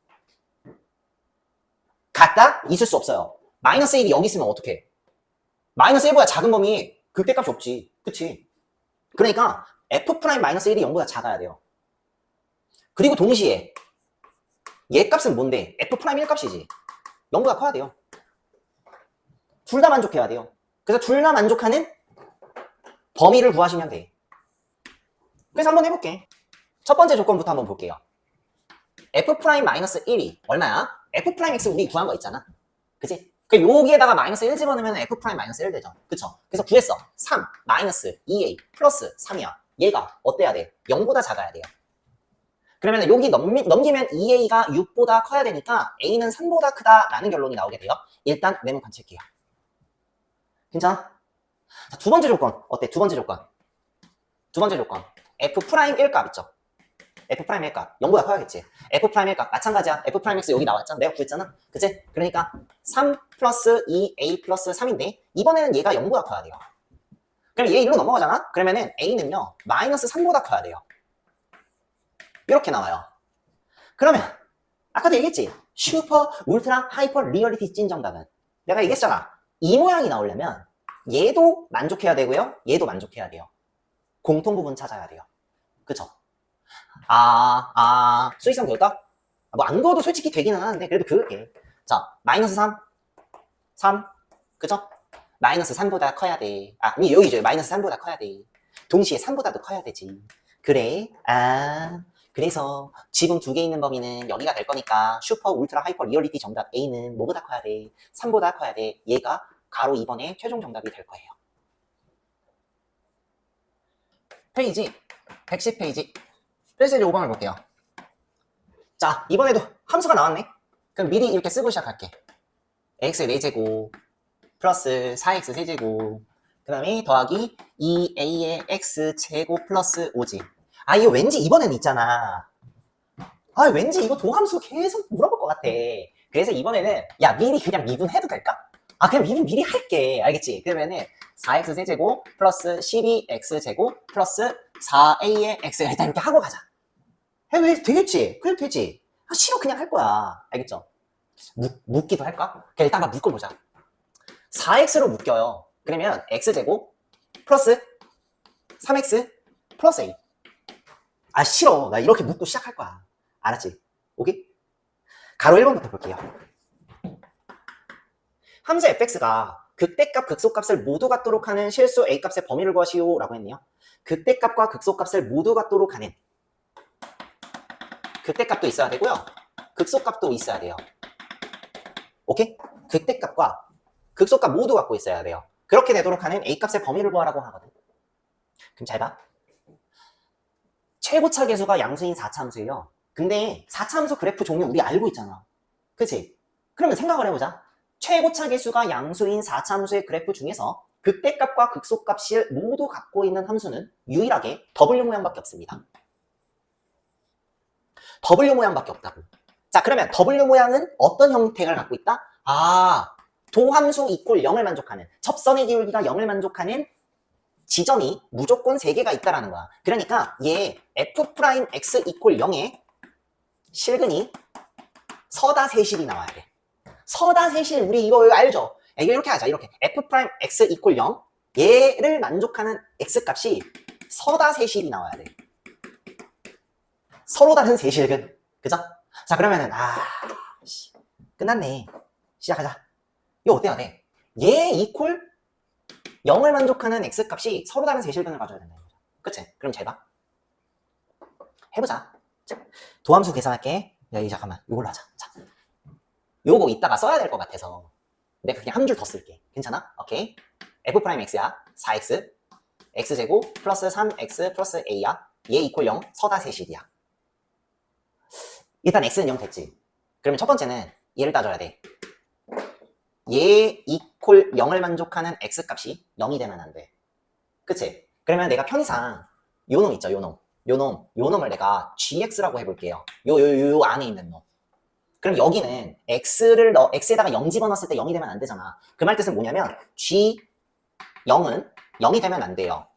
같다? 있을 수 없어요. 마이너스 1이 여기 있으면 어떡해? 마이너스 1보다 작은 범위 극대값이 없지. 그치? 그러니까 f 프라임 마이너스 1이 0보다 작아야 돼요. 그리고 동시에 얘 값은 뭔데? f 프라임 1 값이지. 0보다 커야 돼요. 둘 다 만족해야 돼요. 그래서 둘 다 만족하는 범위를 구하시면 돼. 그래서 한번 해볼게. 첫 번째 조건부터 한번 볼게요. f 프라임 마이너스 1이 얼마야? f 프라임 x 우리 구한 거 있잖아. 그치? 그 여기에다가 마이너스 1 집어넣으면 f 프라임 마이너스 1 되죠. 그쵸? 그래서 구했어. 3 마이너스 2a 플러스 3이야. 얘가 어때야 돼? 0보다 작아야 돼요. 그러면 여기 넘기면 2a가 6보다 커야 되니까 a는 3보다 크다라는 결론이 나오게 돼요. 일단 네모 관측해요. 괜찮아? 자, 두 번째 조건 어때? 두 번째 조건 f 프라임 1값 있죠? f 프라임 1값 0보다 커야겠지. f 프라임 1값 마찬가지야. f 프라임 x 여기 나왔잖아. 내가 구했잖아. 그치? 그러니까 3 플러스 2a 플러스 3인데 이번에는 얘가 0보다 커야 돼요. 그럼 얘 일로 넘어가잖아? 그러면은 a는요 마이너스 3보다 커야 돼요. 이렇게 나와요. 그러면 아까도 얘기했지? 슈퍼 울트라 하이퍼 리얼리티 찐 정답은 내가 얘기했잖아. 이 모양이 나오려면 얘도 만족해야 되고요. 얘도 만족해야 돼요. 공통 부분 찾아야 돼요. 그쵸? 수익성 그을까? 뭐 안 그어도 솔직히 되기는 하는데 그래도 그을게. 자, 마이너스 3 그쵸? 마이너스 3보다 커야 돼. 아니 여기죠. 마이너스 3보다 커야 돼. 동시에 3보다도 커야 되지. 그래? 그래서 지금 두 개 있는 범위는 여기가 될 거니까 슈퍼 울트라 하이퍼 리얼리티 정답 A는 뭐보다 커야 돼? 3보다 커야 돼. 얘가 가로 2번의 최종 정답이 될 거예요. 페이지 110페이지 5번을 볼게요. 자, 이번에도 함수가 나왔네. 그럼 미리 이렇게 쓰고 시작할게. x 4제곱 플러스 4x 세제곱 그 다음에 더하기 2a의 x제곱 플러스 5지. 이거 왠지 이번에는 있잖아. 왠지 이거 도함수 계속 물어볼 것 같아. 그래서 이번에는 야 미리 그냥 미분해도 될까? 그냥 미분 미리 할게. 알겠지? 그러면은 4x 세제곱 플러스 12x제곱 플러스 4a의 x 일단 이렇게 하고 가자. 왜 되겠지? 그래도 되지. 싫어 그냥 할 거야. 알겠죠? 묶기도 할까? 그냥 일단 한번 묶어보자. 4x로 묶여요. 그러면 x제곱 플러스 3x 플러스 a. 싫어. 나 이렇게 묶고 시작할 거야. 알았지? 오케이? 가로 1번부터 볼게요. 함수 fx가 극대값, 극소값을 모두 같도록 하는 실수 a값의 범위를 구하시오 라고 했네요. 극대값과 극소값을 모두 같도록 하는 극대값도 있어야 되고요. 극소값도 있어야 돼요. 오케이? 극대값과 극소값 모두 갖고 있어야 돼요. 그렇게 되도록 하는 a값의 범위를 구하라고 하거든. 그럼 잘 봐. 최고차 계수가 양수인 4차함수예요. 근데 4차함수 그래프 종류 우리 알고 있잖아. 그치? 그러면 생각을 해보자. 최고차 계수가 양수인 4차함수의 그래프 중에서 극대값과 극소값을 모두 갖고 있는 함수는 유일하게 W 모양밖에 없습니다. W 모양밖에 없다고. 자, 그러면 W 모양은 어떤 형태를 갖고 있다? 도함수 이퀄 0을 만족하는, 접선의 기울기가 0을 만족하는 지점이 무조건 3개가 있다라는 거야. 그러니까 얘 f'x 이퀄 0에 실근이 서다 세실이 나와야 돼. 서다 세실 우리 이거 알죠? 이거 이렇게 하자. 이렇게 f'x 이퀄 0 얘를 만족하는 x값이 서다 세실이 나와야 돼. 서로 다른 세실근. 그죠? 자, 그러면은 끝났네. 시작하자. 이거 어때야 돼? 얘 이퀄 0을 만족하는 x값이 서로 다른 세실근을 가져야 된다는 거죠. 그치? 그럼 잘 봐. 해보자. 자, 도함수 계산할게. 야, 잠깐만. 이걸로 하자. 자, 요거 이따가 써야 될 것 같아서 내가 그냥 한 줄 더 쓸게. 괜찮아? 오케이. F'X야. 4X. X제곱 플러스 3X 플러스 A야. 얘 이퀄 0. 서다 세실이야. 일단 X는 0 됐지. 그러면 첫 번째는 얘를 따져야 돼. 얘 이퀄 0을 만족하는 X 값이 0이 되면 안 돼. 그치? 그러면 내가 편의상 요 놈 있죠, 요 놈을 내가 GX라고 해볼게요. 요 안에 있는 놈. 그럼 여기는 X에다가 0 집어넣었을 때 0이 되면 안 되잖아. 그 말 뜻은 뭐냐면, G0은 0이 되면 안 돼요.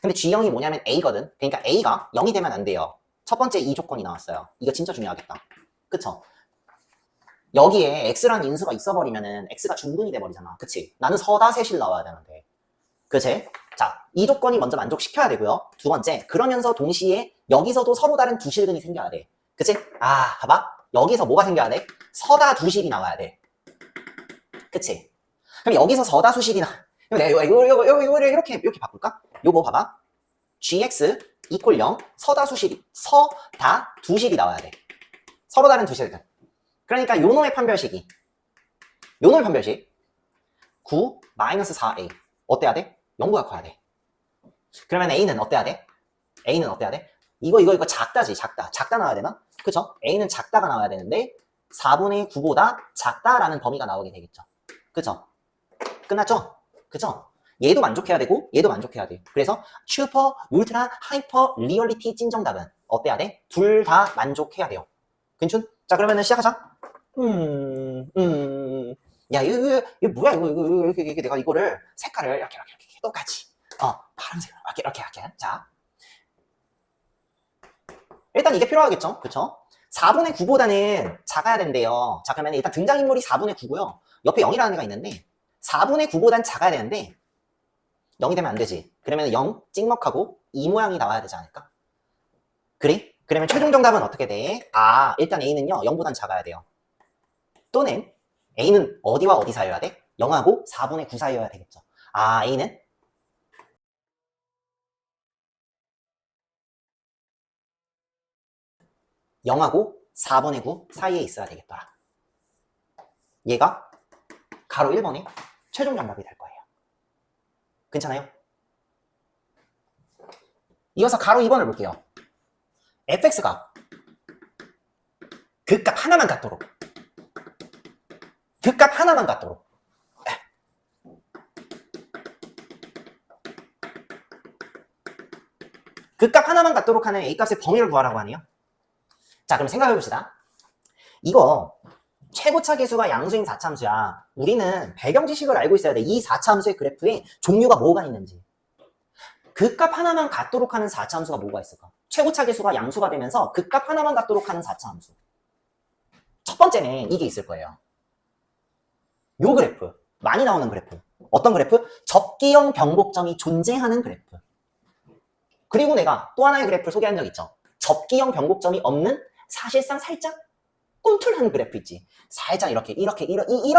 근데 G0이 뭐냐면 A거든. 그러니까 A가 0이 되면 안 돼요. 첫 번째 이 조건이 나왔어요. 이거 진짜 중요하겠다. 그쵸? 여기에 X라는 인수가 있어버리면은 X가 중근이 돼버리잖아. 그치? 나는 서다셋일 나와야 되는데. 그치? 자, 이 조건이 먼저 만족시켜야 되고요. 두 번째, 그러면서 동시에 여기서도 서로 다른 두 실근이 생겨야 돼. 그치? 아, 봐봐. 여기서 뭐가 생겨야 돼? 서다 두실이 나와야 돼. 그치? 그럼 여기서 서다 수실이 그럼 내가 이거 이렇게 바꿀까? 요거 봐봐. GX 이퀄 0, 서다 두실이 나와야 돼. 서로 다른 두 실근. 그러니까 요놈의 판별식이, 요놈의 판별식 9 마이너스 4A 어때야 돼? 0보다 커야 돼. 그러면 A는 어때야 돼? A는 어때야 돼? 이거 작다지. 작다 나와야 되나? 그쵸? A는 작다가 나와야 되는데 4분의 9보다 작다라는 범위가 나오게 되겠죠. 그쵸? 끝났죠? 그쵸? 얘도 만족해야 되고 얘도 만족해야 돼. 그래서 슈퍼, 울트라, 하이퍼, 리얼리티 찐정답은 어때야 돼? 둘 다 만족해야 돼요. 괜춘? 자, 그러면은 시작하자. 야, 이거 뭐야, 이거 내가 이거를 색깔을 이렇게 똑같이. 파란색으로. 이렇게. 자. 일단 이게 필요하겠죠? 그쵸? 4분의 9보다는 작아야 된대요. 자, 그러면 일단 등장인물이 4분의 9고요. 옆에 0이라는 애가 있는데, 4분의 9보단 작아야 되는데, 0이 되면 안 되지. 그러면 0 찍먹하고 이 모양이 나와야 되지 않을까? 그래? 그러면 최종 정답은 어떻게 돼? 일단 A는요, 0보단 작아야 돼요. 또는 A는 어디와 어디 사이여야 돼? 0하고 4분의 9 사이여야 되겠죠. A는 (0하고) 4분의 9 사이에 있어야 되겠더라. 얘가 가로 1번의 최종 정답이 될 거예요. 괜찮아요? 이어서 가로 2번을 볼게요. fx가 극값 하나만 같도록 극값 하나만 같도록 하는 A값의 범위를 구하라고 하네요. 자, 그럼 생각해봅시다. 이거 최고차 계수가 양수인 4차함수야. 우리는 배경 지식을 알고 있어야 돼. 이 4차함수의 그래프에 종류가 뭐가 있는지. 극값 하나만 같도록 하는 4차함수가 뭐가 있을까? 최고차 계수가 양수가 되면서 극값 하나만 같도록 하는 4차함수. 첫 번째는 이게 있을 거예요. 요 그래프. 많이 나오는 그래프. 어떤 그래프? 접기형 변곡점이 존재하는 그래프. 그리고 내가 또 하나의 그래프를 소개한 적 있죠. 접기형 변곡점이 없는 사실상 살짝 꿈틀한 그래프 있지. 살짝 이런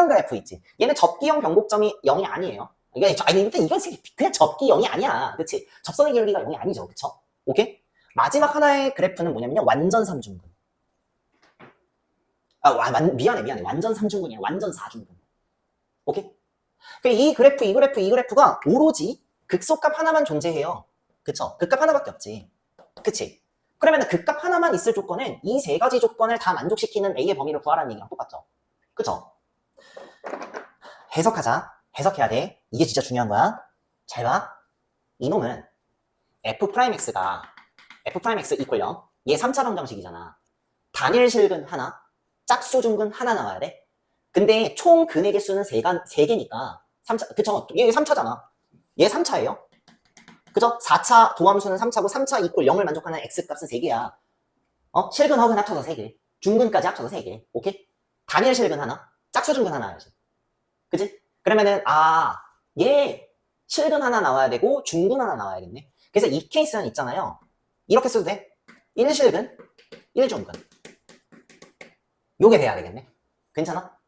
그래프 있지. 얘는 접기형 변곡점이 0이 아니에요. 이건 그냥 접기 0이 아니야. 그치? 접선의 기울기가 0이 아니죠. 그쵸? 오케이? 마지막 하나의 그래프는 뭐냐면요. 완전 3중근. 미안해. 완전 3중근이야. 완전 4중근. 오케이? 이 그래프가 오로지 극소값 하나만 존재해요. 그쵸? 극값 하나밖에 없지. 그치? 그러면 극값 하나만 있을 조건은 이 세 가지 조건을 다 만족시키는 A의 범위를 구하라는 얘기랑 똑같죠? 그쵸? 해석해야 돼. 이게 진짜 중요한 거야. 잘 봐. 이놈은 F'X가 F'X 이퀄 0. 얘 3차 방정식이잖아. 단일 실근 하나, 짝수 중근 하나 나와야 돼. 근데 총 근의 개수는 3개니까 3차, 그쵸? 얘 3차잖아. 얘 3차예요. 그죠? 4차 도함수는 3차고 3차 이퀄 0을 만족하는 X값은 3개야. 실근 허근 합쳐서 3개. 중근까지 합쳐서 3개. 오케이? 단일 실근 하나, 짝수 중근 하나 해야지. 그치? 그러면은 얘 실근 하나 나와야 되고 중근 하나 나와야겠네. 그래서 이 케이스는 있잖아요. 이렇게 써도 돼. 1실근, 1중근. 요게 돼야 되겠네. 괜찮아?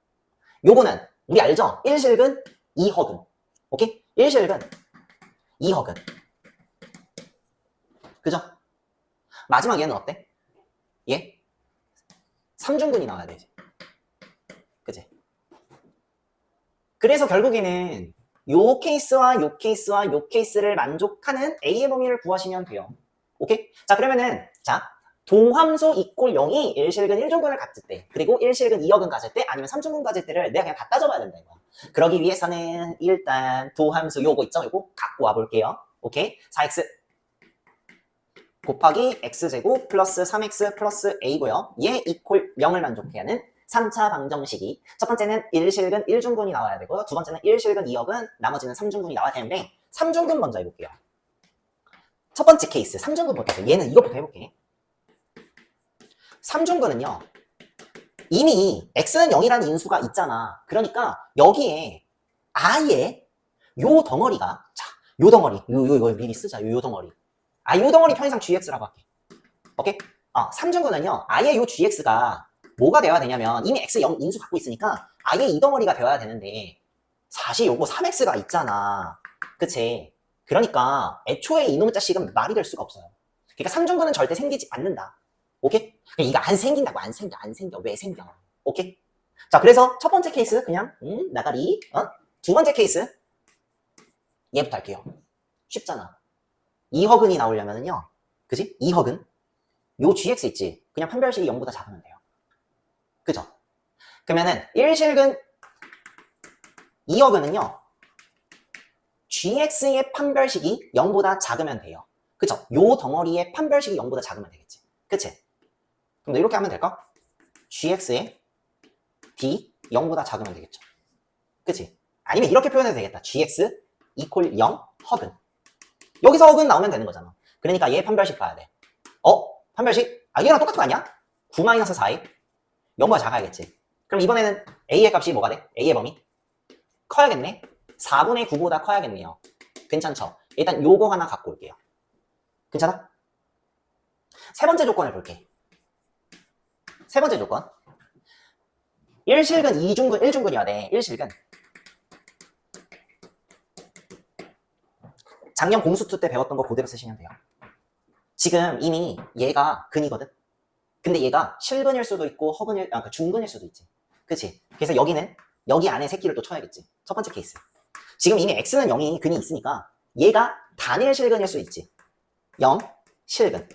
요거는 우리 알죠? 1실근, 2허근. 오케이? 1실근, 2허근. 그죠? 마지막 얘는 어때? 얘? 3중근이 나와야 되지. 그치? 그래서 결국에는 요 케이스와 요 케이스와 요 케이스를 만족하는 A의 범위를 구하시면 돼요. 오케이? 자, 그러면은, 자, 도함수 이꼴 0이 1실근 1중근을 가질 때, 그리고 1실근 2역은 가질 때, 아니면 3중근 가질 때를 내가 그냥 다 따져봐야 된다, 이거야. 그러기 위해서는 일단 도함수 요거 있죠? 요거 갖고 와볼게요. 오케이? 4x 곱하기 x제곱 플러스 3x 플러스 a고요. 얘 이꼴 0을 만족해야 하는 3차 방정식이 첫 번째는 1실근 1중근이 나와야 되고요. 두 번째는 1실근 2역은 나머지는 3중근이 나와야 되는데 3중근 먼저 해볼게요. 첫 번째 케이스 3중근부터 해볼게요. 얘는 이것부터 해볼게. 3중근은요. 이미 x는 0이라는 인수가 있잖아. 그러니까 여기에 아예 요 덩어리가 자, 요 덩어리 요 미리 쓰자. 요 덩어리 요 덩어리 편의상 gx라고 할게. 오케이? 3중근은요. 아예 요 gx가 뭐가 되어야 되냐면 이미 x 0 인수 갖고 있으니까 아예 이 덩어리가 되어야 되는데 사실 요거 3x가 있잖아. 그치? 그러니까 애초에 이놈의 자식은 말이 될 수가 없어요. 그러니까 3중근은 절대 생기지 않는다. 오케이? 이거 안 생긴다고. 안 생겨. 왜 생겨? 오케이? 자, 그래서 첫 번째 케이스 그냥 나가리. 두 번째 케이스 얘부터 할게요. 쉽잖아. 2허근이 나오려면은요. 그지? 2허근 요 gx 있지? 그냥 판별식이 0보다 작으면 돼요. 그죠? 그러면은 1실근 2허근은요. gx의 판별식이 0보다 작으면 돼요. 그죠? 요 덩어리의 판별식이 0보다 작으면 되겠지. 그치? 그럼 이렇게 하면 될까? gx의 d 0보다 작으면 되겠죠. 그치? 아니면 이렇게 표현해도 되겠다. gx 이퀄 0 허근. 여기서 허근 나오면 되는 거잖아. 그러니까 얘 판별식 봐야 돼. 판별식? 얘랑 똑같은 거 아니야? 9-4의 0보다 작아야겠지. 그럼 이번에는 a의 값이 뭐가 돼? a의 범위? 커야겠네. 4분의 9보다 커야겠네요. 괜찮죠? 일단 요거 하나 갖고 올게요. 괜찮아? 세 번째 조건을 볼게. 세 번째 조건. 1실근 2중근 1중근이어야 돼. 1실근. 작년 공수투 때 배웠던 거 그대로 쓰시면 돼요. 지금 이미 얘가 근이거든. 근데 얘가 실근일 수도 있고 허근일, 중근일 수도 있지. 그치? 그래서 여기는 여기 안에 새끼를 또 쳐야겠지. 첫 번째 케이스. 지금 이미 x는 0이 근이 있으니까 얘가 단일 실근일 수 있지. 0 실근.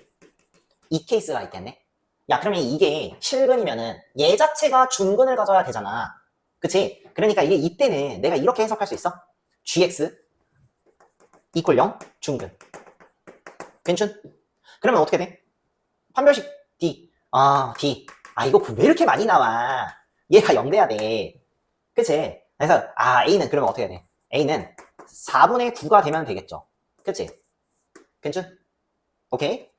이 케이스가 있겠네. 야, 그러면 이게 실근이면은 얘 자체가 중근을 가져야 되잖아. 그치? 그러니까 이게 이때는 내가 이렇게 해석할 수 있어. gx 이퀄 0 중근. 괜춘? 그러면 어떻게 돼? 판별식 d. d. 이거 왜 이렇게 많이 나와? 얘가 0 돼야 돼. 그치? 그래서 a는 그러면 어떻게 돼? a는 4분의 9가 되면 되겠죠. 그치? 괜춘? 오케이?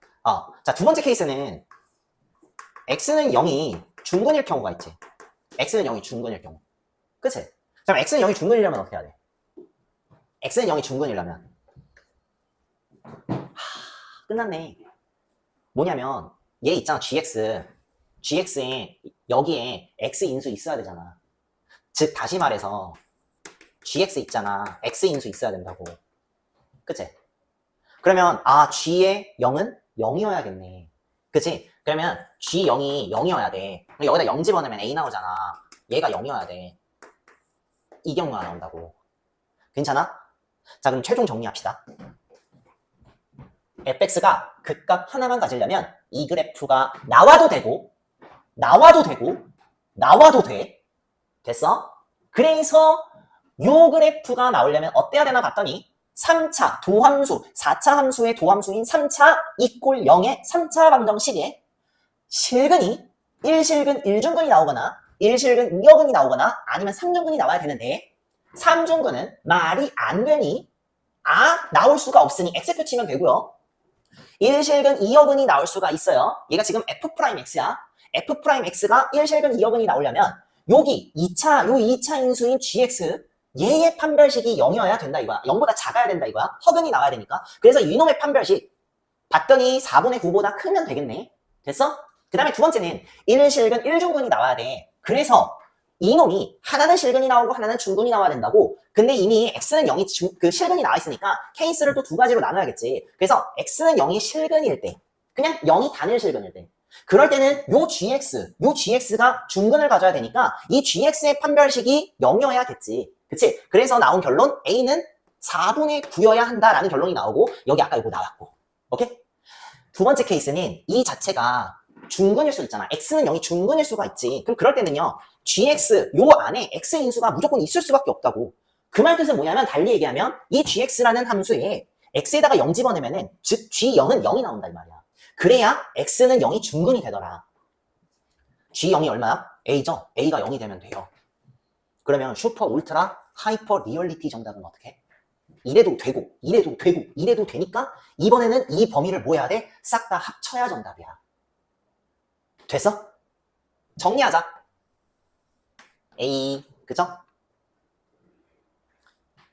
자, 두 번째 케이스는 x는 0이 중근일 경우가 있지. x는 0이 중근일 경우. 그치? 그럼 x는 0이 중근이려면 어떻게 해야 돼? x는 0이 중근이려면 끝났네. 뭐냐면 얘 있잖아. gx에 여기에 x 인수 있어야 되잖아. 즉 다시 말해서 gx 있잖아. x 인수 있어야 된다고. 그치? 그러면 g의 0은 0이어야겠네. 그치? 그러면 g0이 0이어야 돼. 여기다 0 집어넣으면 a 나오잖아. 얘가 0이어야 돼. 이 경우가 나온다고. 괜찮아? 자, 그럼 최종 정리합시다. fx가 극값 하나만 가지려면 이 그래프가 나와도 돼. 됐어? 그래서 요 그래프가 나오려면 어때야 되나 봤더니 3차 도함수, 4차 함수의 도함수인 3차 이꼴 0의 3차 방정식에 실근이 1실근 1중근이 나오거나 1실근 2여근이 나오거나 아니면 3중근이 나와야 되는데 3중근은 말이 안 되니 나올 수가 없으니 x표 치면 되고요. 1실근 2여근이 나올 수가 있어요. 얘가 지금 f'x야. f'x가 1실근 2여근이 나오려면 여기 2차 인수인 gx 얘의 판별식이 0이어야 된다 이거야. 0보다 작아야 된다 이거야. 허근이 나와야 되니까. 그래서 이놈의 판별식 봤더니 4분의 9보다 크면 되겠네. 됐어? 그 다음에 두 번째는 1실근 1중근이 나와야 돼. 그래서 이놈이 하나는 실근이 나오고 하나는 중근이 나와야 된다고. 근데 이미 x는 0이 실근이 나와 있으니까 케이스를 또 두 가지로 나눠야겠지. 그래서 x는 0이 실근일 때, 그냥 0이 단일 실근일 때. 그럴 때는 요 gx가 중근을 가져야 되니까 이 gx의 판별식이 0이어야겠지. 그치? 그래서 나온 결론 a는 4분의 9여야 한다라는 결론이 나오고 여기 아까 이거 나왔고. 오케이? 두 번째 케이스는 이 자체가 중근일 수 있잖아. x는 0이 중근일 수가 있지. 그럼 그럴 때는요. gx 요 안에 x 인수가 무조건 있을 수밖에 없다고. 그 말 뜻은 뭐냐면 달리 얘기하면 이 gx라는 함수에 x에다가 0 집어넣으면은 즉 g0은 0이 나온다 이 말이야. 그래야 x는 0이 중근이 되더라. g0이 얼마야? a죠? a가 0이 되면 돼요. 그러면 슈퍼 울트라 하이퍼 리얼리티 정답은 어떻게 해? 이래도 되고 이래도 되고 이래도 되니까 이번에는 이 범위를 뭐 해야 돼? 싹 다 합쳐야 정답이야. 됐어? 정리하자. A 그죠?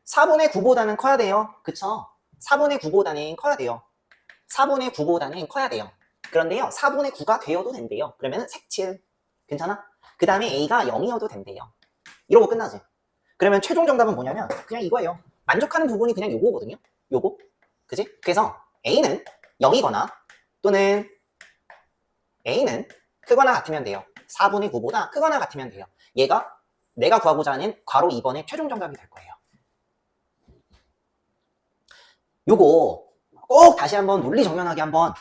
4분의 9보다는 커야 돼요. 그쵸? 4분의 9보다는 커야 돼요. 4분의 9보다는 커야 돼요. 그런데요 4분의 9가 되어도 된대요. 그러면 색칠 괜찮아? 그 다음에 A가 0이어도 된대요. 이러고 끝나지. 그러면 최종 정답은 뭐냐면 그냥 이거예요. 만족하는 부분이 그냥 요거거든요. 요거 그지? 그래서 A는 0이거나 또는 A는 크거나 같으면 돼요. 4분의 9보다 크거나 같으면 돼요. 얘가 내가 구하고자 하는 괄호 2번의 최종 정답이 될 거예요. 요거 꼭 다시 한번 논리 정연하게 한번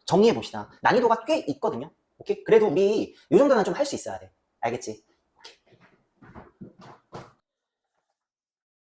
정리해 봅시다. 난이도가 꽤 있거든요. 오케이? 그래도 우리 요 정도는 좀 할 수 있어야 돼. 알겠지?